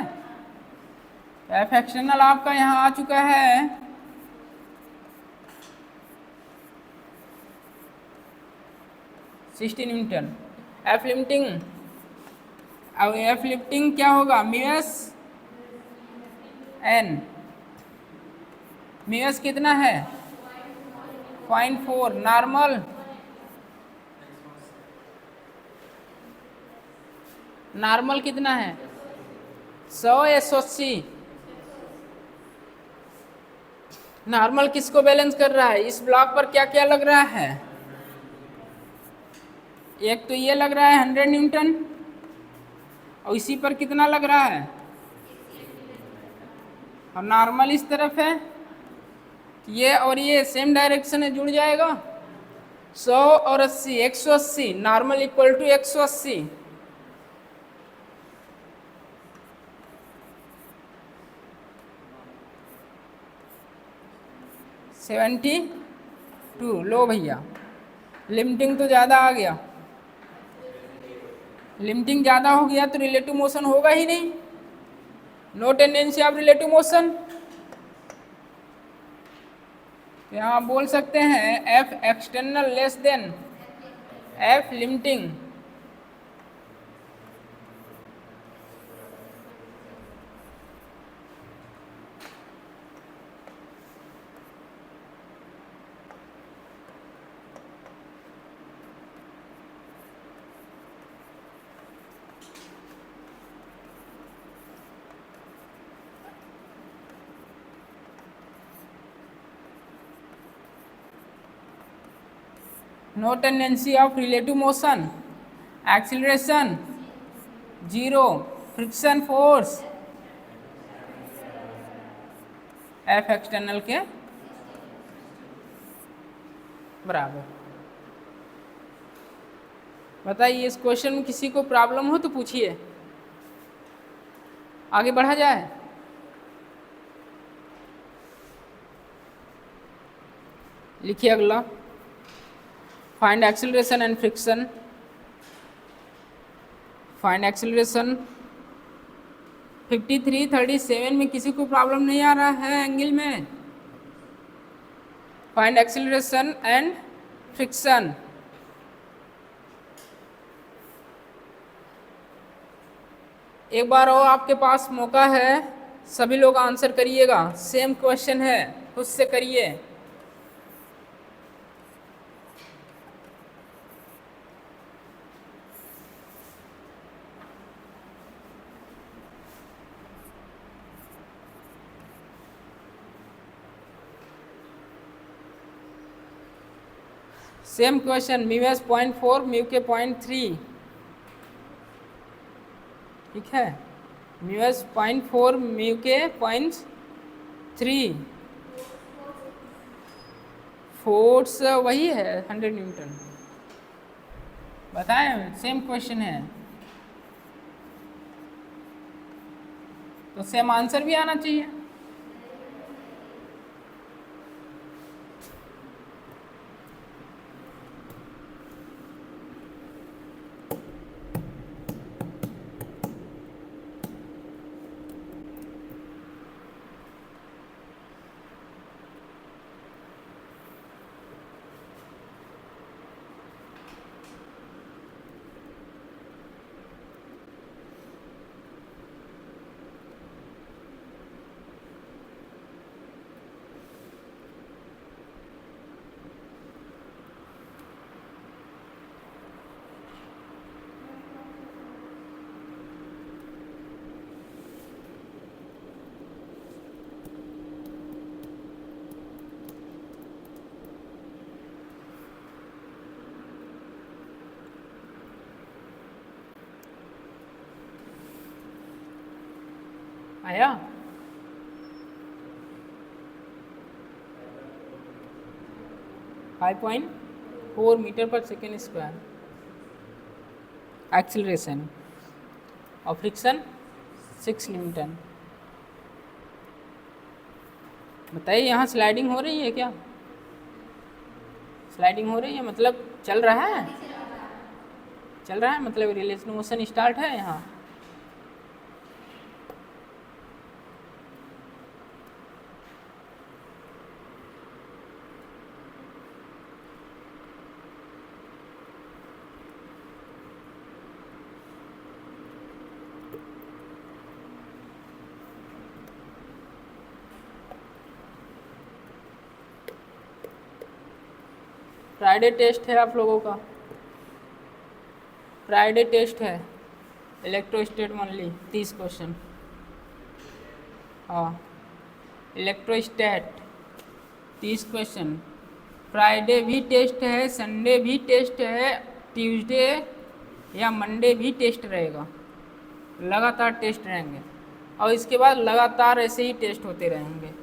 Speaker 1: एफ एक्सटर्नल आपका यहाँ आ चुका है 60 न्यूटन। एफ लिफ्टिंग, अब एफ लिफ्टिंग क्या होगा? Mu s N. म्यूएस कितना है? 0.4। नॉर्मल, नॉर्मल कितना है? 100 180। नॉर्मल किसको बैलेंस कर रहा है? इस ब्लॉक पर क्या क्या लग रहा है? एक तो ये लग रहा है 100 न्यूटन, और इसी पर कितना लग रहा है? और नॉर्मल इस तरफ है, ये और ये सेम डायरेक्शन में जुड़ जाएगा। 100 और 80, 180। Normal equal to 180। 72। लो भैया, लिमिटिंग तो ज़्यादा आ गया। लिमिटिंग ज़्यादा हो गया तो रिलेटिव मोशन होगा ही नहीं। No tendency of relative motion. यहाँ आप बोल सकते हैं F external less than F limiting. No tendency of relative motion, acceleration 0, friction force F external के बराबर। बताइए, इस क्वेश्चन में किसी को प्रॉब्लम हो तो पूछिए, आगे बढ़ा जाए। लिखिए अगला, find acceleration and friction. Find acceleration 53 37 में किसी को प्रॉब्लम नहीं आ रहा है एंगल में। Find acceleration and friction. एक बार और आपके पास मौका है, सभी लोग आंसर करिएगा। सेम क्वेश्चन है, खुद से करिए। Same question, mu S 0.4, mu के 0.3, ठीक है, म्यू एस 0.4, म्यू के 0.3, फोर्स वही है 100 न्यूटन। बताएं, सेम क्वेश्चन है तो सेम आंसर भी आना चाहिए। आया? फाइव 5.4 मीटर पर सेकेंड स्क्वायर एक्सीलरेशन और फ्रिक्शन 6 न्यूटन। बताइए, यहाँ स्लाइडिंग हो रही है क्या? स्लाइडिंग हो रही है मतलब चल रहा है, चल रहा है मतलब रिलेशन मोशन स्टार्ट है यहाँ। फ्राइडे टेस्ट है आप लोगों का, फ्राइडे टेस्ट है, इलेक्ट्रोस्टेट ओनली 30 क्वेश्चन। हाँ, इलेक्ट्रोस्टेट 30 क्वेश्चन। फ्राइडे भी टेस्ट है, संडे भी टेस्ट है, ट्यूसडे या मंडे भी टेस्ट रहेगा, लगातार टेस्ट रहेंगे और इसके बाद लगातार ऐसे ही टेस्ट होते रहेंगे।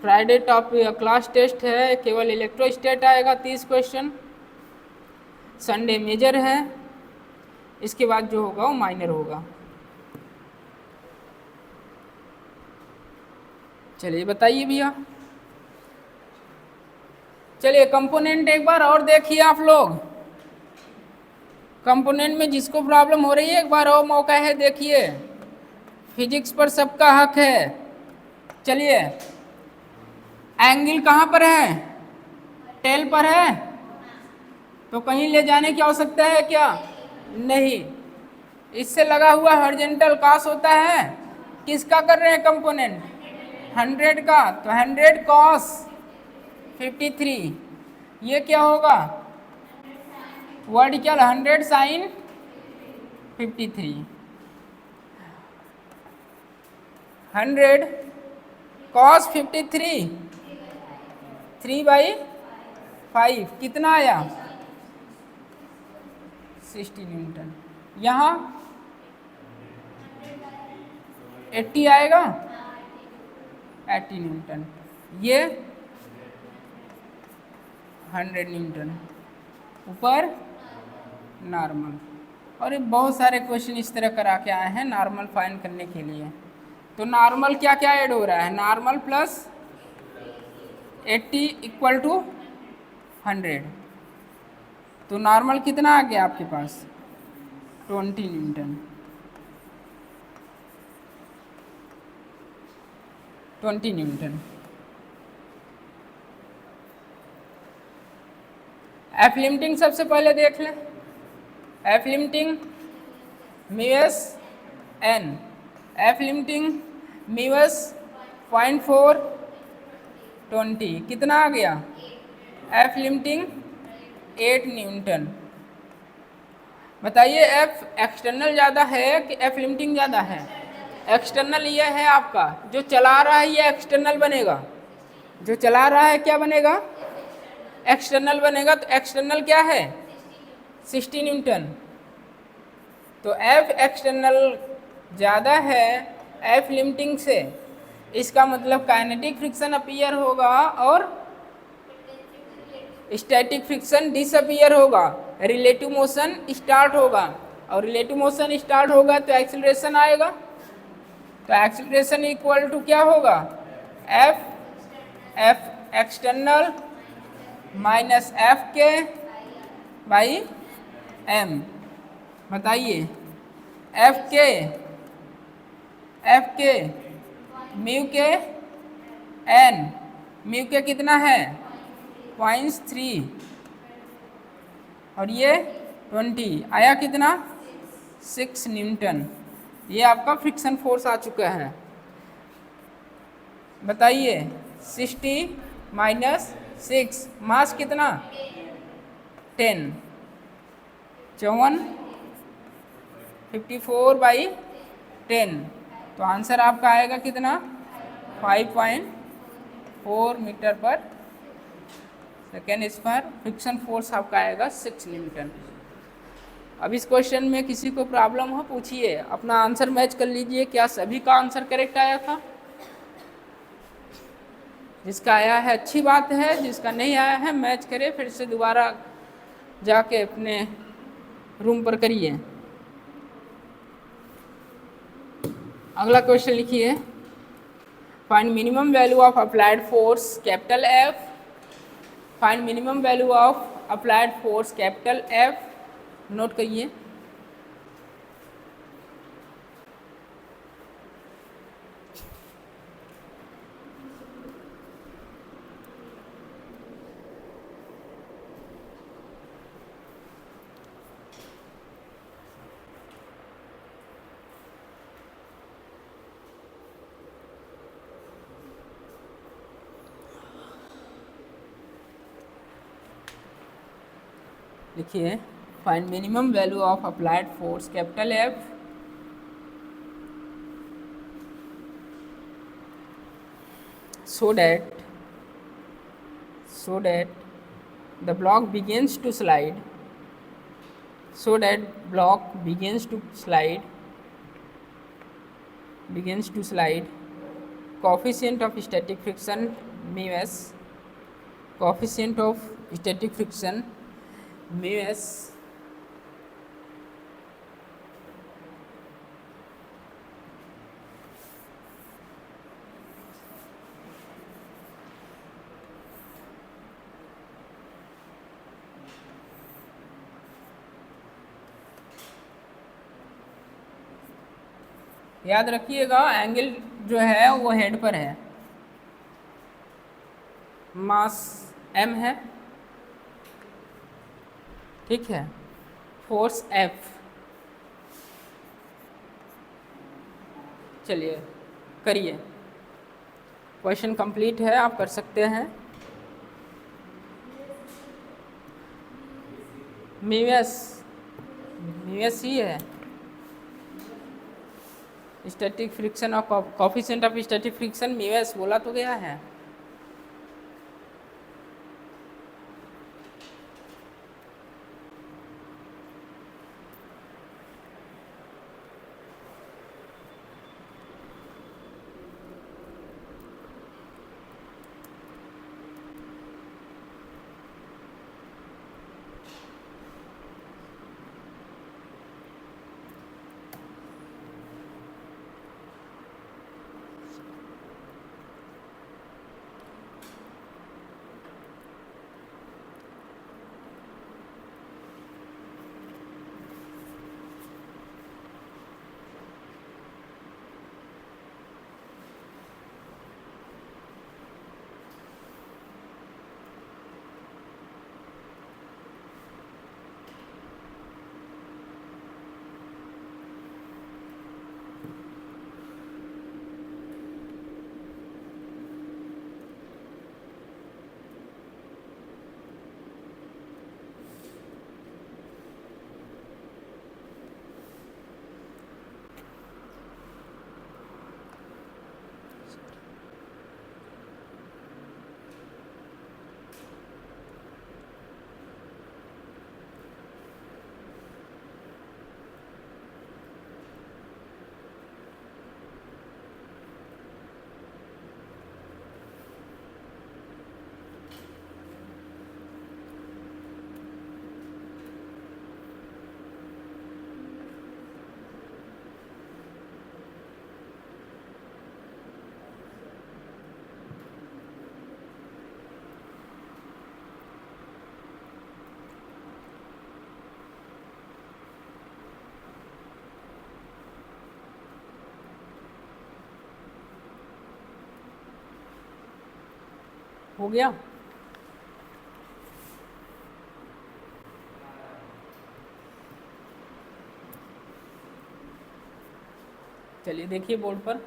Speaker 1: फ्राइडे टॉप क्लास टेस्ट है, केवल इलेक्ट्रोस्टेट आएगा 30 क्वेश्चन। संडे मेजर है, इसके बाद जो होगा वो माइनर होगा। चलिए बताइए भैया, चलिए कंपोनेंट एक बार और देखिए आप लोग। कंपोनेंट में जिसको प्रॉब्लम हो रही है एक बार और मौका है, देखिए फिजिक्स पर सबका हक है। चलिए, एंगल कहाँ पर है? टेल पर है, तो कहीं ले जाने की आवश्यकता है क्या? नहीं। इससे लगा हुआ हॉरिजॉन्टल कॉस होता है, किसका कर रहे हैं कंपोनेंट? 100 का, तो 100 कॉस 53, ये क्या होगा? वर्टिकल 100 साइन 53, 100 कॉस 53, 3/5 कितना आया? 60 न्यूटन। यहाँ 80 आएगा, 80 न्यूटन। ये 100 न्यूटन ऊपर नॉर्मल। और ये बहुत सारे क्वेश्चन इस तरह करा के आए हैं नॉर्मल फाइंड करने के लिए। तो नॉर्मल क्या क्या ऐड हो रहा है? नॉर्मल प्लस 80 इक्वल टू 100, तो नॉर्मल कितना आ गया आपके पास? 20 न्यूटन। 20 न्यूटन। एफ लिमिटिंग सबसे पहले देख लें। F limiting mu S N, F limiting mu S 0.4 20 कितना आ गया? F limiting 8 newton. बताइए एफ एक्सटर्नल ज़्यादा है कि एफ लिमिटिंग ज़्यादा है? एक्सटर्नल ये है आपका, जो चला रहा है ये एक्सटर्नल बनेगा, जो चला रहा है क्या बनेगा? एक्सटर्नल बनेगा। तो एक्सटर्नल क्या है? 60 न्यूटन। तो एफ एक्सटर्नल ज़्यादा है एफ लिमिटिंग से, इसका मतलब काइनेटिक फ्रिक्शन अपीयर होगा और स्टैटिक फ्रिक्शन डिसअपीयर होगा, रिलेटिव मोशन स्टार्ट होगा, और रिलेटिव मोशन स्टार्ट होगा तो एक्सीलरेशन आएगा। तो एक्सीलरेशन इक्वल टू क्या होगा? F F external minus F के बाई एम। बताइए एफ के म्यू के एन, म्यू के कितना है? 0.3 और ये 20 आया कितना? 6 न्यूटन। ये आपका फ्रिक्शन फोर्स आ चुका है। बताइए 60 माइनस 6 मास कितना? 10 54 54/10। तो आंसर आपका आएगा कितना? 5.4 मीटर पर सेकेंड स्क्वायर। फ्रिक्शन फोर्स आपका आएगा 6 न्यूटन। अब इस क्वेश्चन में किसी को प्रॉब्लम हो पूछिए, अपना आंसर मैच कर लीजिए। क्या सभी का आंसर करेक्ट आया था? जिसका आया है अच्छी बात है, जिसका नहीं आया है मैच करे, फिर से दोबारा जाके अपने रूम पर करिए। अगला क्वेश्चन लिखिए, find minimum value of applied force capital F. Find minimum value of applied force capital F. Note करिए। लिखिए, find minimum value of applied force capital F so that the block begins to slide, coefficient of static friction mu s, याद रखिएगा angle जो है वो head पर है, मास m है, ठीक है, फोर्स F। चलिए करिए, क्वेश्चन कंप्लीट है, आप कर सकते हैं। म्यू एस ही है, स्टैटिक फ्रिक्शन और coefficient of static friction mu S बोला तो गया है। हो गया। चलिए देखिए बोर्ड पर,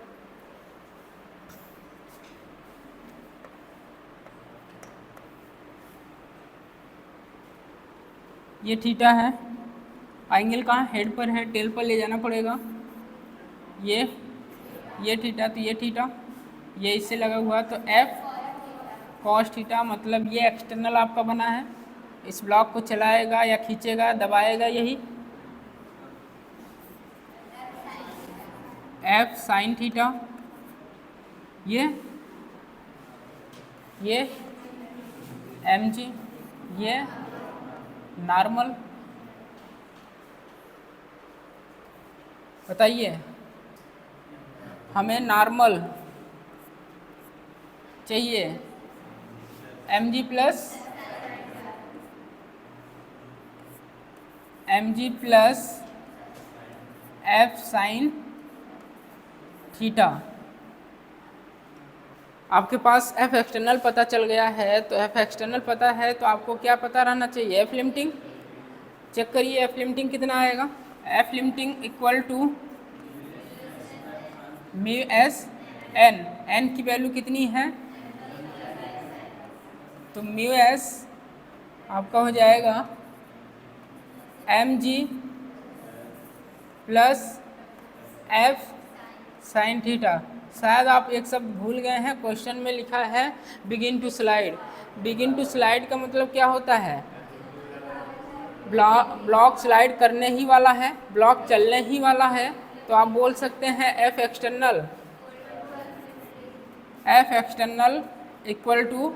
Speaker 1: ये थीटा है, एंगल कहाँ, हेड पर है, टेल पर ले जाना पड़ेगा। ये थीटा, तो ये थीटा, ये इससे लगा हुआ, तो एफ कॉस थीटा, मतलब ये एक्सटर्नल आपका बना है। इस ब्लॉक को चलाएगा या खींचेगा, दबाएगा, यही एफ साइन थीटा। ये एम जी, ये नॉर्मल। बताइए, हमें नॉर्मल चाहिए, M G plus F sine theta. आपके पास एफ एक्सटर्नल पता चल गया है, तो एफ एक्सटर्नल पता है तो आपको क्या पता रहना चाहिए, एफ लिमिटिंग। चेक करिए एफ लिमिटिंग कितना आएगा। F limiting equal to mu S N, N की वैल्यू कितनी है, तो म्यू एस आपका हो जाएगा M G plus F sine theta. शायद आप एक शब्द भूल गए हैं, क्वेश्चन में लिखा है begin to slide. Begin to slide का मतलब क्या होता है, ब्लॉक स्लाइड करने ही वाला है, ब्लॉक चलने ही वाला है। तो आप बोल सकते हैं F external equal to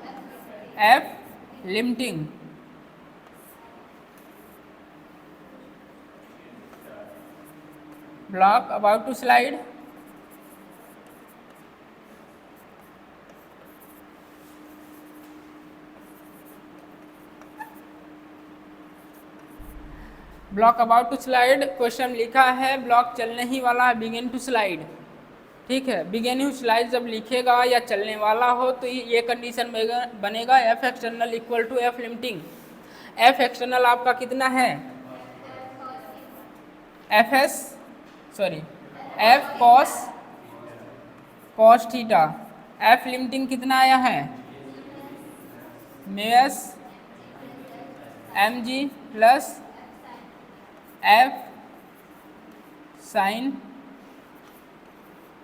Speaker 1: F limiting. Block about to slide, block about to slide, question लिखा है ब्लॉक चलने ही वाला है, बिगिन टू स्लाइड। ठीक है, बिगिन टू स्लाइड जब लिखेगा या चलने वाला हो तो ये कंडीशन बनेगा F external equal to F limiting. F external आपका कितना है, F cos theta. F limiting कितना आया है, mu S M G plus F sine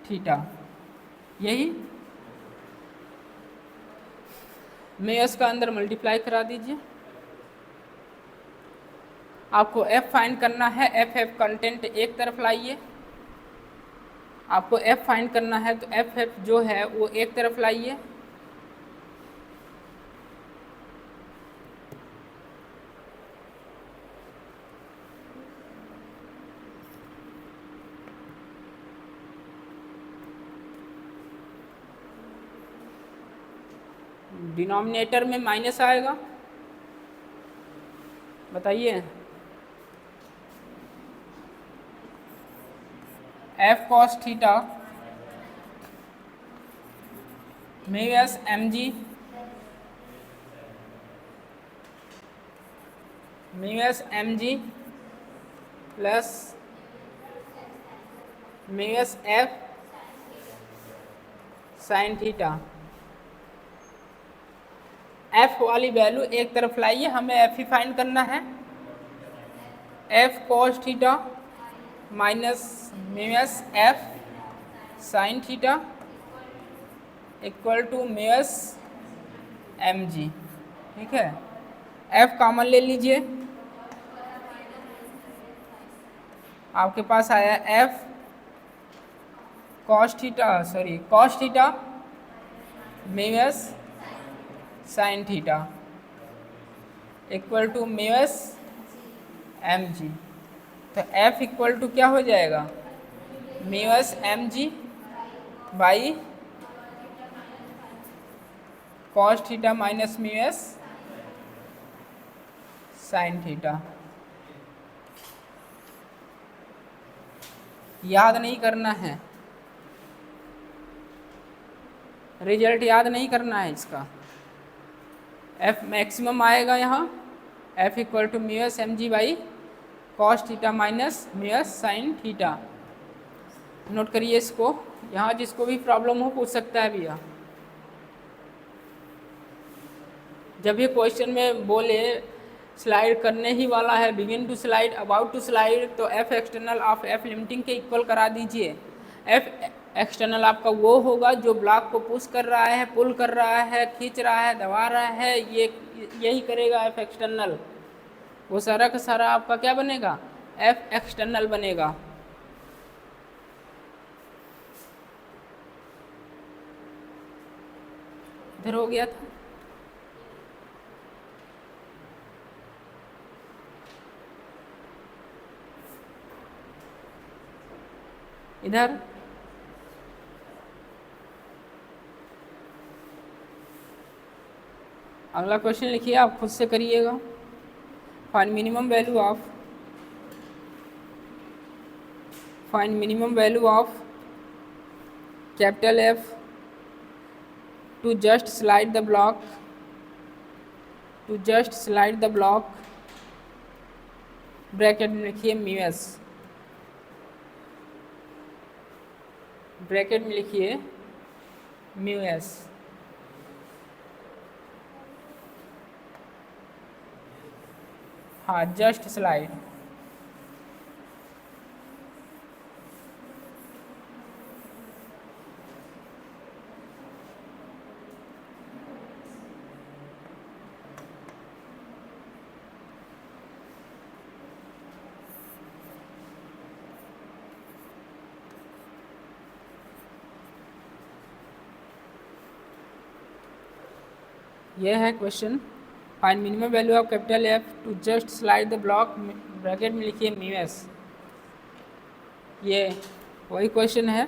Speaker 1: theta. यही म्यू एस का अंदर मल्टीप्लाई करा दीजिए। आपको एफ फाइंड करना है, एफ कंटेंट एक तरफ लाइए। आपको एफ फाइंड करना है तो एफ जो है वो एक तरफ लाइए। डिनोमिनेटर में माइनस आएगा, बताइए। F cos theta mu S M G plus mu S F sine theta. F वाली वैल्यू एक तरफ लाइए, हमें एफ ही फाइंड करना है। F cos theta minus mu S F sine theta equal to mu S M G. ठीक है, एफ कॉमन ले लीजिए, आपके पास आया F cos theta mu S sine theta equal to mu S M G. तो एफ इक्वल टू क्या हो जाएगा, mu S M G by cos theta minus mu S sine theta. याद नहीं करना है, रिजल्ट याद नहीं करना है इसका, एफ मैक्सिमम आएगा यहाँ, F equal to mu S M G by cos theta minus mu S sine theta. Note करिए इसको, यहाँ जिसको भी प्रॉब्लम हो पूछ सकता है भैया। जब ये क्वेश्चन में बोले स्लाइड करने ही वाला है, begin to slide, about to slide, तो F external of F limiting के इक्वल करा दीजिए। एफ एक्सटर्नल आपका वो होगा जो ब्लॉक को पुश कर रहा है, पुल कर रहा है, खींच रहा है, दबा रहा है, ये यही करेगा एफ एक्सटर्नल। वो सारा का सारा आपका क्या बनेगा, एफ एक्सटर्नल बनेगा। इधर हो गया था, इधर अगला क्वेश्चन लिखिए, आप खुद से करिएगा। Find minimum value of capital F two just slide the block, bracket में लिखिए म्यू एस, ब्रैकेट में लिखिए म्यू एस। हाँ, जस्ट स्लाइड। यह है question, find minimum value of capital F two just slide the block, bracket में लिखिए mu S. ये वही क्वेश्चन है।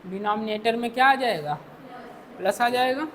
Speaker 1: डिनोमिनेटर में क्या आ जाएगा, प्लस आ जाएगा।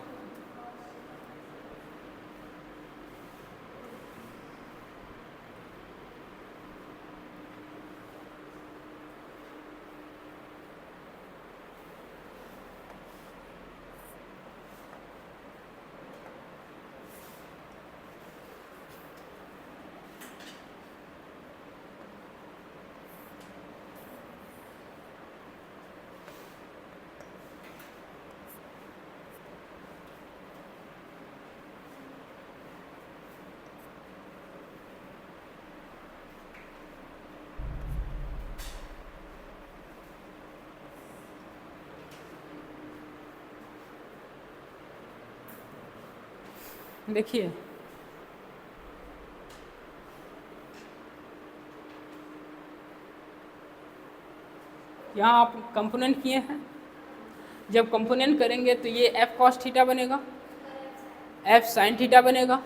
Speaker 1: देखिए यहाँ आप कंपोनेंट किए हैं, जब कंपोनेंट करेंगे तो ये एफ कॉस थीटा बनेगा, एफ साइन थीटा बनेगा,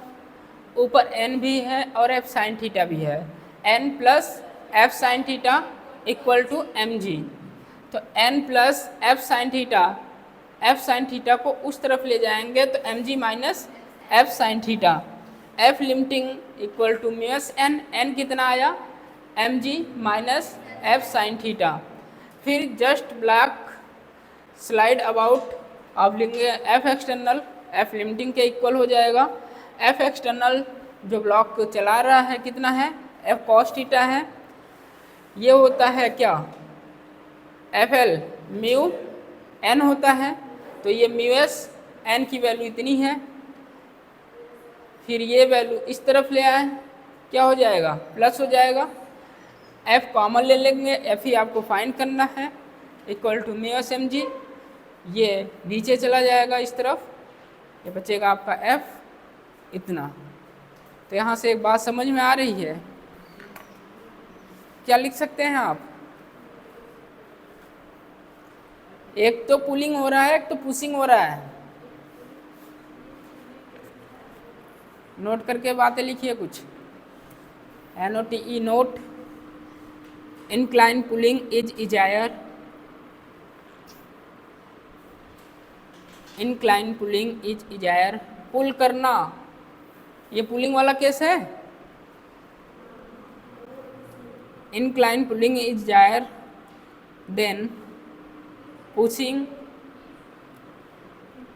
Speaker 1: ऊपर एन भी है और एफ साइन थीटा भी है, N plus F sine theta equal to M G. तो N plus F sine theta को उस तरफ ले जाएंगे तो M G minus F sine theta, F limiting equal to mu S N, N कितना आया M G minus F sine theta. फिर जस्ट ब्लॉक स्लाइड अबाउट, आप लेंगे एफ एक्सटर्नल, एफ लिमिटिंग के इक्वल हो जाएगा। एफ एक्सटर्नल जो block को चला रहा है कितना है, एफ कॉस थीटा है, ये होता है क्या एफ एल म्यू एन होता है, तो ये म्यू एस एन की वैल्यू इतनी है। फिर ये वैल्यू इस तरफ ले आए क्या हो जाएगा, प्लस हो जाएगा। एफ कॉमन ले लेंगे, एफ ही आपको फाइंड करना है, equal to mu S M G. ये नीचे चला जाएगा इस तरफ, ये बचेगा आपका एफ इतना। तो यहाँ से एक बात समझ में आ रही है, क्या लिख सकते हैं आप, एक तो पुलिंग हो रहा है, एक तो पुशिंग हो रहा है। नोट करके बातें लिखिए कुछ, NOTE note. incline pulling is easier, incline pulling is easier, पुल करना, ये पुलिंग वाला केस है। incline pulling is easier then pushing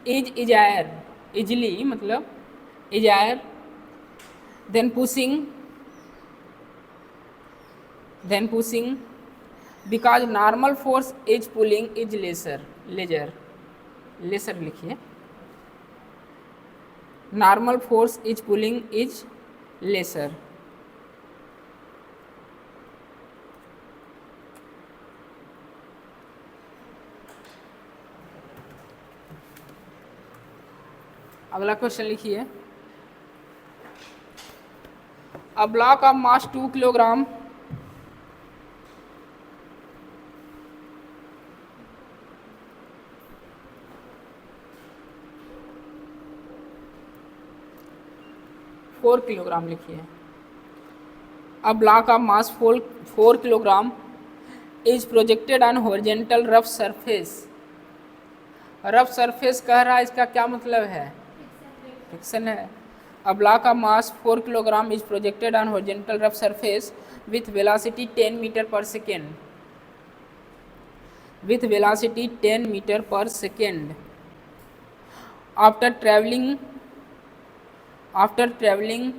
Speaker 1: is easier, easily मतलब easier then pushing because normal force is pulling is lesser लिखिए, normal force is pulling is lesser। अगला question लिखिए, a block of mass 2 kilogram four kilogram लिखिए, a block of mass 4 kilogram is projected on horizontal rough surface। Rough surface कह रहा है, इसका क्या मतलब है, फ्रिक्शन है। A block of mass 4 kilogram is projected on horizontal rough surface with velocity 10 meter per second, with velocity 10 meter per second after traveling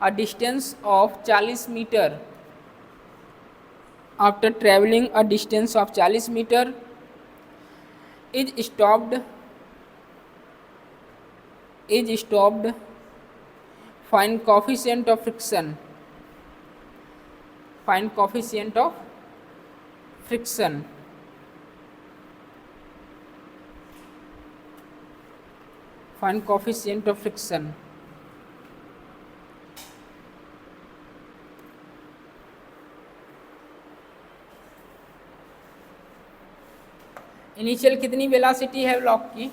Speaker 1: a distance of 40 meter, after traveling a distance of 40 meter is stopped, find coefficient of friction, find coefficient of friction, find coefficient of friction। Initial कितनी velocity है block की,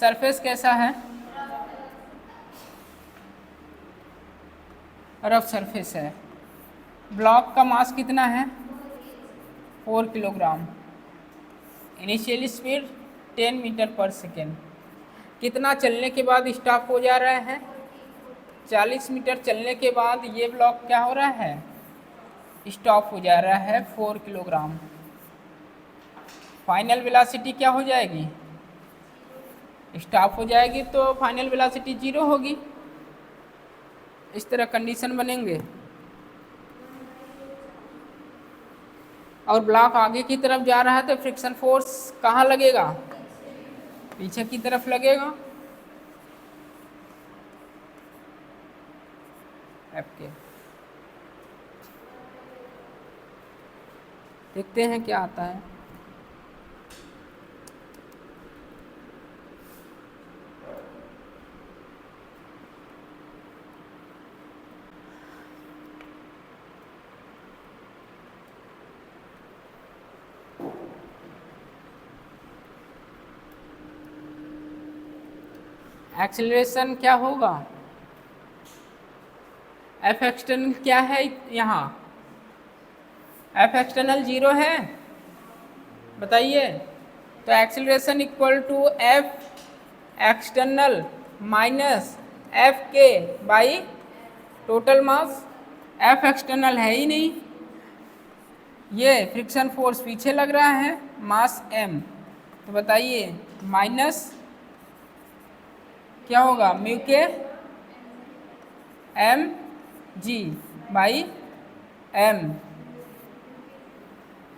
Speaker 1: surface कैसा है, rough surface है, block का मास कितना है 4 kilogram, initial speed 10 metre पर सेकेंड, कितना चलने के बाद स्टॉप हो जा रहा है, 40 मीटर चलने के बाद ये ब्लॉक क्या हो रहा है, स्टॉप हो जा रहा है 4 किलोग्राम। फाइनल वेलोसिटी क्या हो जाएगी, स्टॉप हो जाएगी, तो फाइनल वेलोसिटी 0 होगी। इस तरह कंडीशन बनेंगे, और ब्लॉक आगे की तरफ जा रहा है तो फ्रिक्शन फोर्स कहाँ लगेगा, पीछे की तरफ लगेगा आपके। देखते हैं क्या आता है। एक्सेलरेशन क्या होगा, एफ एक्सटर्नल क्या है, यहाँ एफ एक्सटर्नल 0 है, बताइए। तो acceleration equal to F external minus F के by total mass. F external है ही नहीं, ये फ्रिक्शन फोर्स पीछे लग रहा है, मास एम, तो बताइए माइनस क्या होगा, mu K M G by M.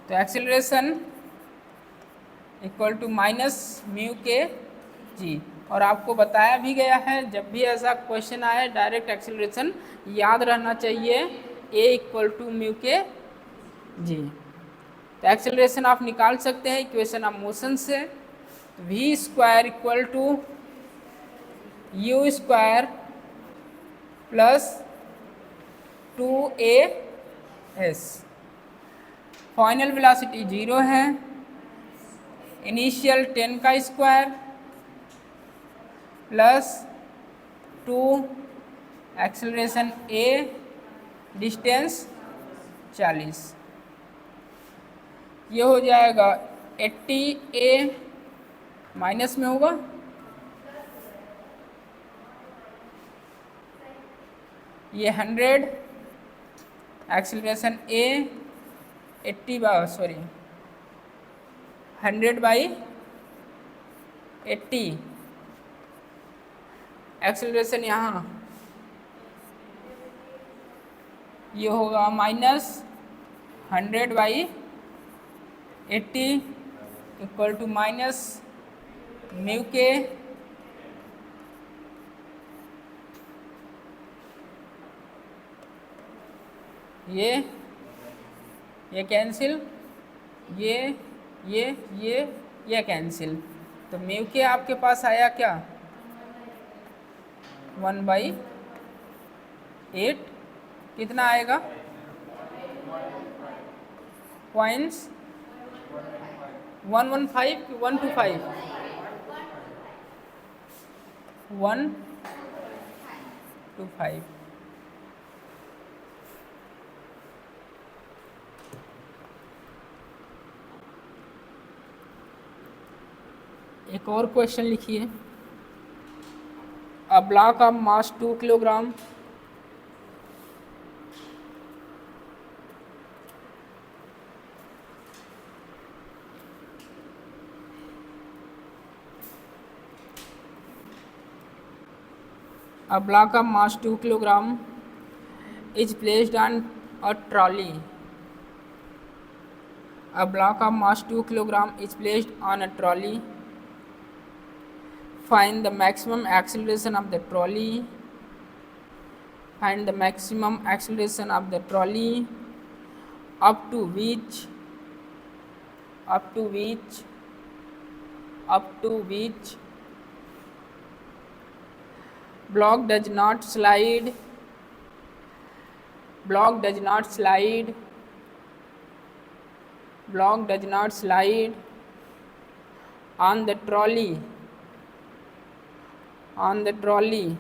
Speaker 1: तो acceleration equal to minus mu K G. और आपको बताया भी गया है जब भी ऐसा क्वेश्चन आए डायरेक्ट एक्सेलरेशन याद रहना चाहिए a equal to mu K जी। तो एक्सेलरेशन आप निकाल सकते हैं इक्वेशन ऑफ मोशन से, v square equal to U square plus 2as। Final velocity 0 है, इनिशियल 10 का square plus 2 acceleration a distance 40, ये हो जाएगा 80a माइनस में होगा ये 100 एक्सेलरेशन a 100/80 एक्सेलरेशन यहाँ ये होगा -100/80 इक्वल टू माइनस म्यू के ये कैंसिल, ये कैंसिल, तो म्यू के आपके पास आया क्या 1/8 कितना आएगा 0.115 कि 125 125। एक और क्वेश्चन लिखिए। A block of mass 2 kilogram A block of mass 2 kilogram is placed on a trolley. A block of mass 2 kilogram is placed on a trolley. Find the maximum acceleration of the trolley. Find the maximum acceleration of the trolley up to which block does not slide on the trolley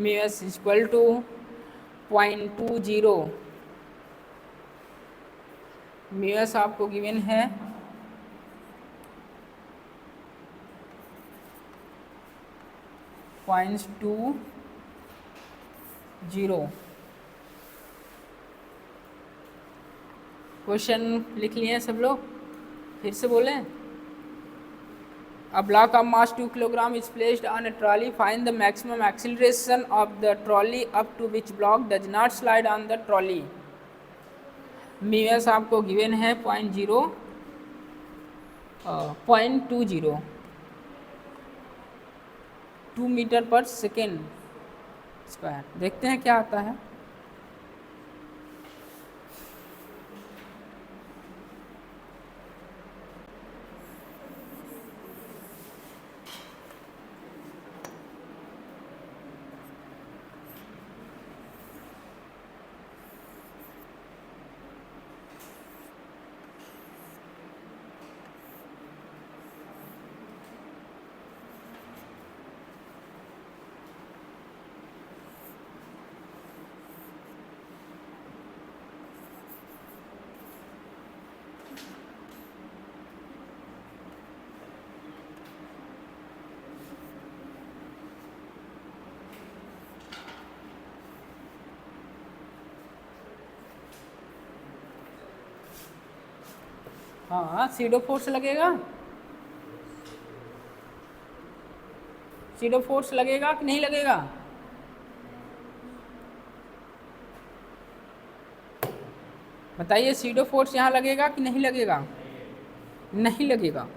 Speaker 1: mu s equal to 0.20। mu s आपको given है 0.20। Question लिख लिए सब लोग, फिर से बोलें। A block of mass 2 kilogram is placed on a trolley. Find the maximum acceleration of the trolley up to which block does not slide on the trolley. mu s आपको given है 0.20 2 metre पर second square. देखते हैं क्या आता है। हाँ, SIDO force लगेगा, सीडो फोर्स लगेगा कि नहीं लगेगा? बताइए, सीडो फोर्स यहाँ लगेगा कि नहीं लगेगा? नहीं लगेगा।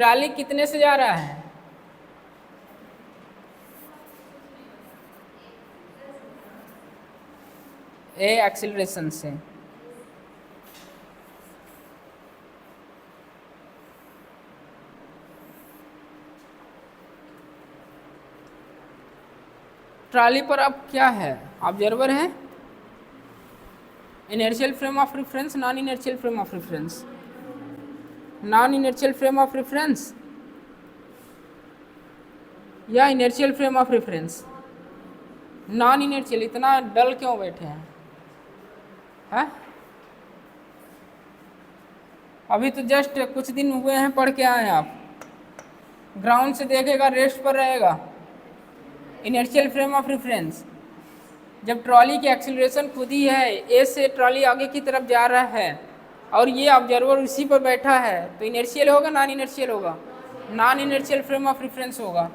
Speaker 1: ट्राली कितने से जा रहा है? ए एक्सीलरेशन से। ट्राली पर अब क्या है? ऑब्जर्वर है, inertial frame of reference, non inertial frame of reference. Non inertial frame of reference या inertial frame of reference? Non inertial. इतना डल क्यों बैठे हैं? है? अभी तो जस्ट कुछ दिन हुए हैं, पढ़ के आए हैं आप। ग्राउंड से देखेगा रेस्ट पर रहेगा, इनर्शियल फ्रेम ऑफ रेफरेंस। जब ट्रॉली की एक्सीलरेशन खुद ही है, ए से ट्रॉली आगे की तरफ जा रहा है और ये ऑब्जर्वर उसी पर बैठा है, तो इनर्शियल होगा नॉन इनर्शियल होगा? Non inertial frame of reference होगा।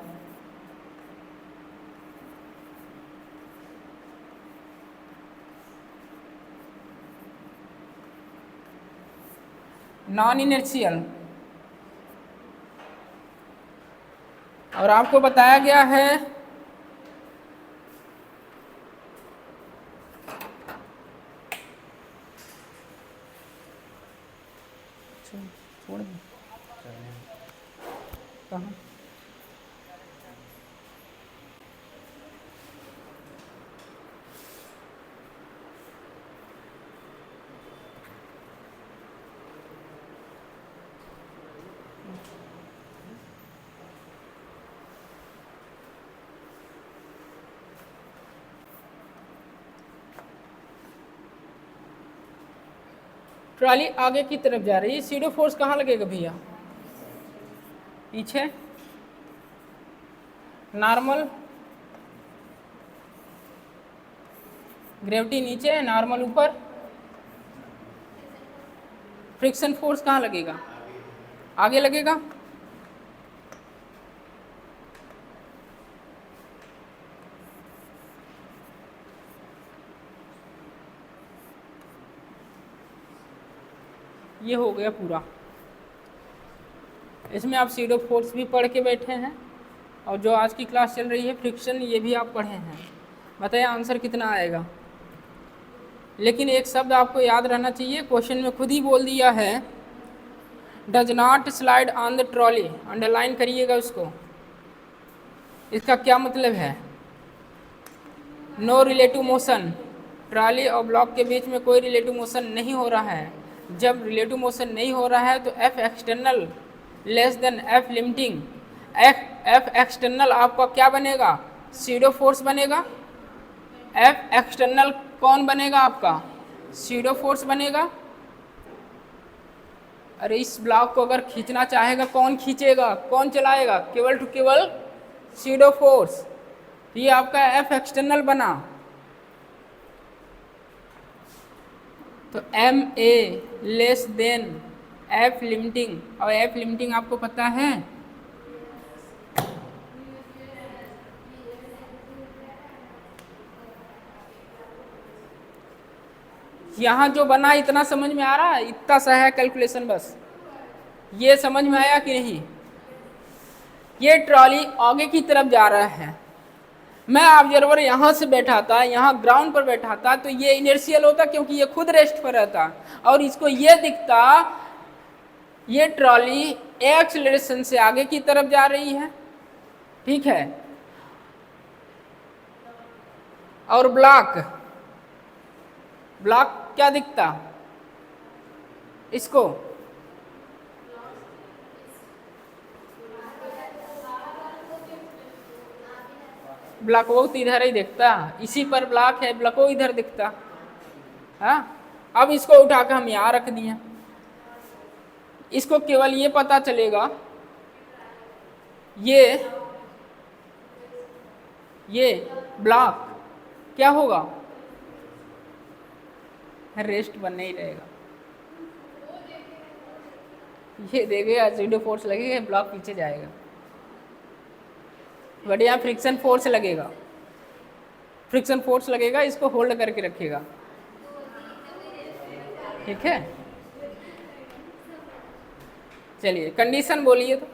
Speaker 1: Non inertial. और आपको बताया गया है छोड़ कहाँ? ट्रॉली आगे की तरफ जा रही है, सीडो फोर्स कहाँ लगेगा भैया? पीछे। नॉर्मल, ग्रेविटी नीचे, नॉर्मल ऊपर। फ्रिक्शन फोर्स कहाँ लगेगा? आगे लगेगा। ये हो गया पूरा। इसमें आप सीडो फोर्स भी पढ़ के बैठे हैं और जो आज की क्लास चल रही है फ्रिक्शन, ये भी आप पढ़े हैं। बताइए आंसर कितना आएगा? लेकिन एक शब्द आपको याद रहना चाहिए, क्वेश्चन में खुद ही बोल दिया है, does not slide on the trolley. Underline करिएगा उसको। इसका क्या मतलब है? No relative motion. ट्रॉली और ब्लॉक के बीच में कोई रिलेटिव मोशन नहीं हो रहा है। जब रिलेटिव मोशन नहीं हो रहा है तो F external less than F limiting. F external आपका क्या बनेगा? सीडो फोर्स बनेगा। एफ एक्सटर्नल कौन बनेगा आपका? सीडो फोर्स बनेगा। अरे इस ब्लॉक को अगर खींचना चाहेगा, कौन खींचेगा, कौन चलाएगा? केवल टू केवल सीडो फोर्स। तो ये आपका एफ एक्सटर्नल बना। तो M A less than F limiting. और एफ लिमिटिंग आपको पता है? यहाँ जो बना इतना समझ में आ रहा है? इतना सा है कैलकुलेशन बस। ये समझ में आया कि नहीं? ये ट्रॉली आगे की तरफ जा रहा है, मैं ऑब्जर्वर यहाँ से बैठा था, यहाँ ग्राउंड पर बैठा था, तो ये इनर्शियल होता क्योंकि ये खुद रेस्ट पर रहता और इसको ये दिखता ये ट्रॉली एक्सीलरेशन से आगे की तरफ जा रही है, ठीक है। और ब्लॉक क्या दिखता इसको? ब्लॉक वो इधर ही दिखता, इसी पर ब्लॉक है, ब्लॉक वो इधर दिखता। हाँ, अब इसको उठा कर हम यहाँ रख दिए। इसको केवल ये पता चलेगा ये ब्लॉक क्या होगा? रेस्ट बनने ही रहेगा। ये देखेगा जीरो फोर्स लगेगा, ब्लॉक पीछे जाएगा, बट यहाँ फ्रिक्शन फोर्स लगेगा। फ्रिक्शन फोर्स लगेगा, इसको होल्ड करके रखेगा, ठीक है। चलिए कंडीशन बोलिए तो।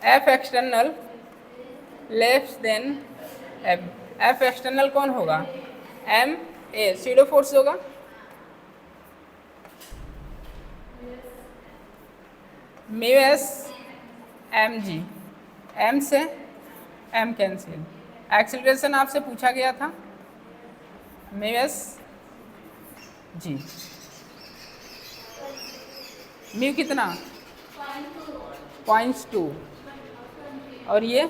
Speaker 1: F external less than F. F external कौन होगा? एम ए सीडो फोर्स होगा। Mu S M G, M से एम कैंसिल। एक्सीलरेशन आपसे पूछा गया था म्यू एस जी। म्यू कितना? 0.2 और ये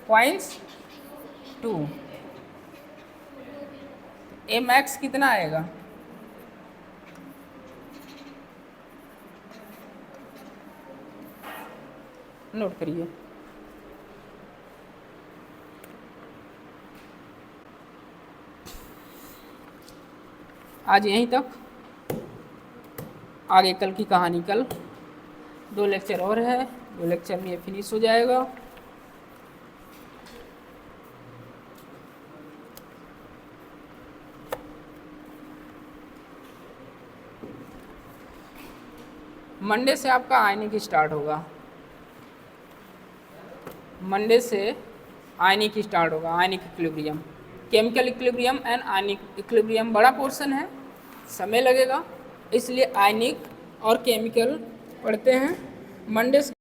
Speaker 1: 0.2। ए मैक्स कितना आएगा? नोट करिए। आज यहीं तक, आगे कल की कहानी कल। 2 लेक्चर और है, 2 लेक्चर में ये फिनिश हो जाएगा। मंडे से आपका आयनिक स्टार्ट होगा। मंडे से आयनिक स्टार्ट होगा, ionic equilibrium, chemical equilibrium and ionic equilibrium बड़ा पोर्शन है, समय लगेगा, इसलिए आयनिक और केमिकल पढ़ते हैं। मंडे से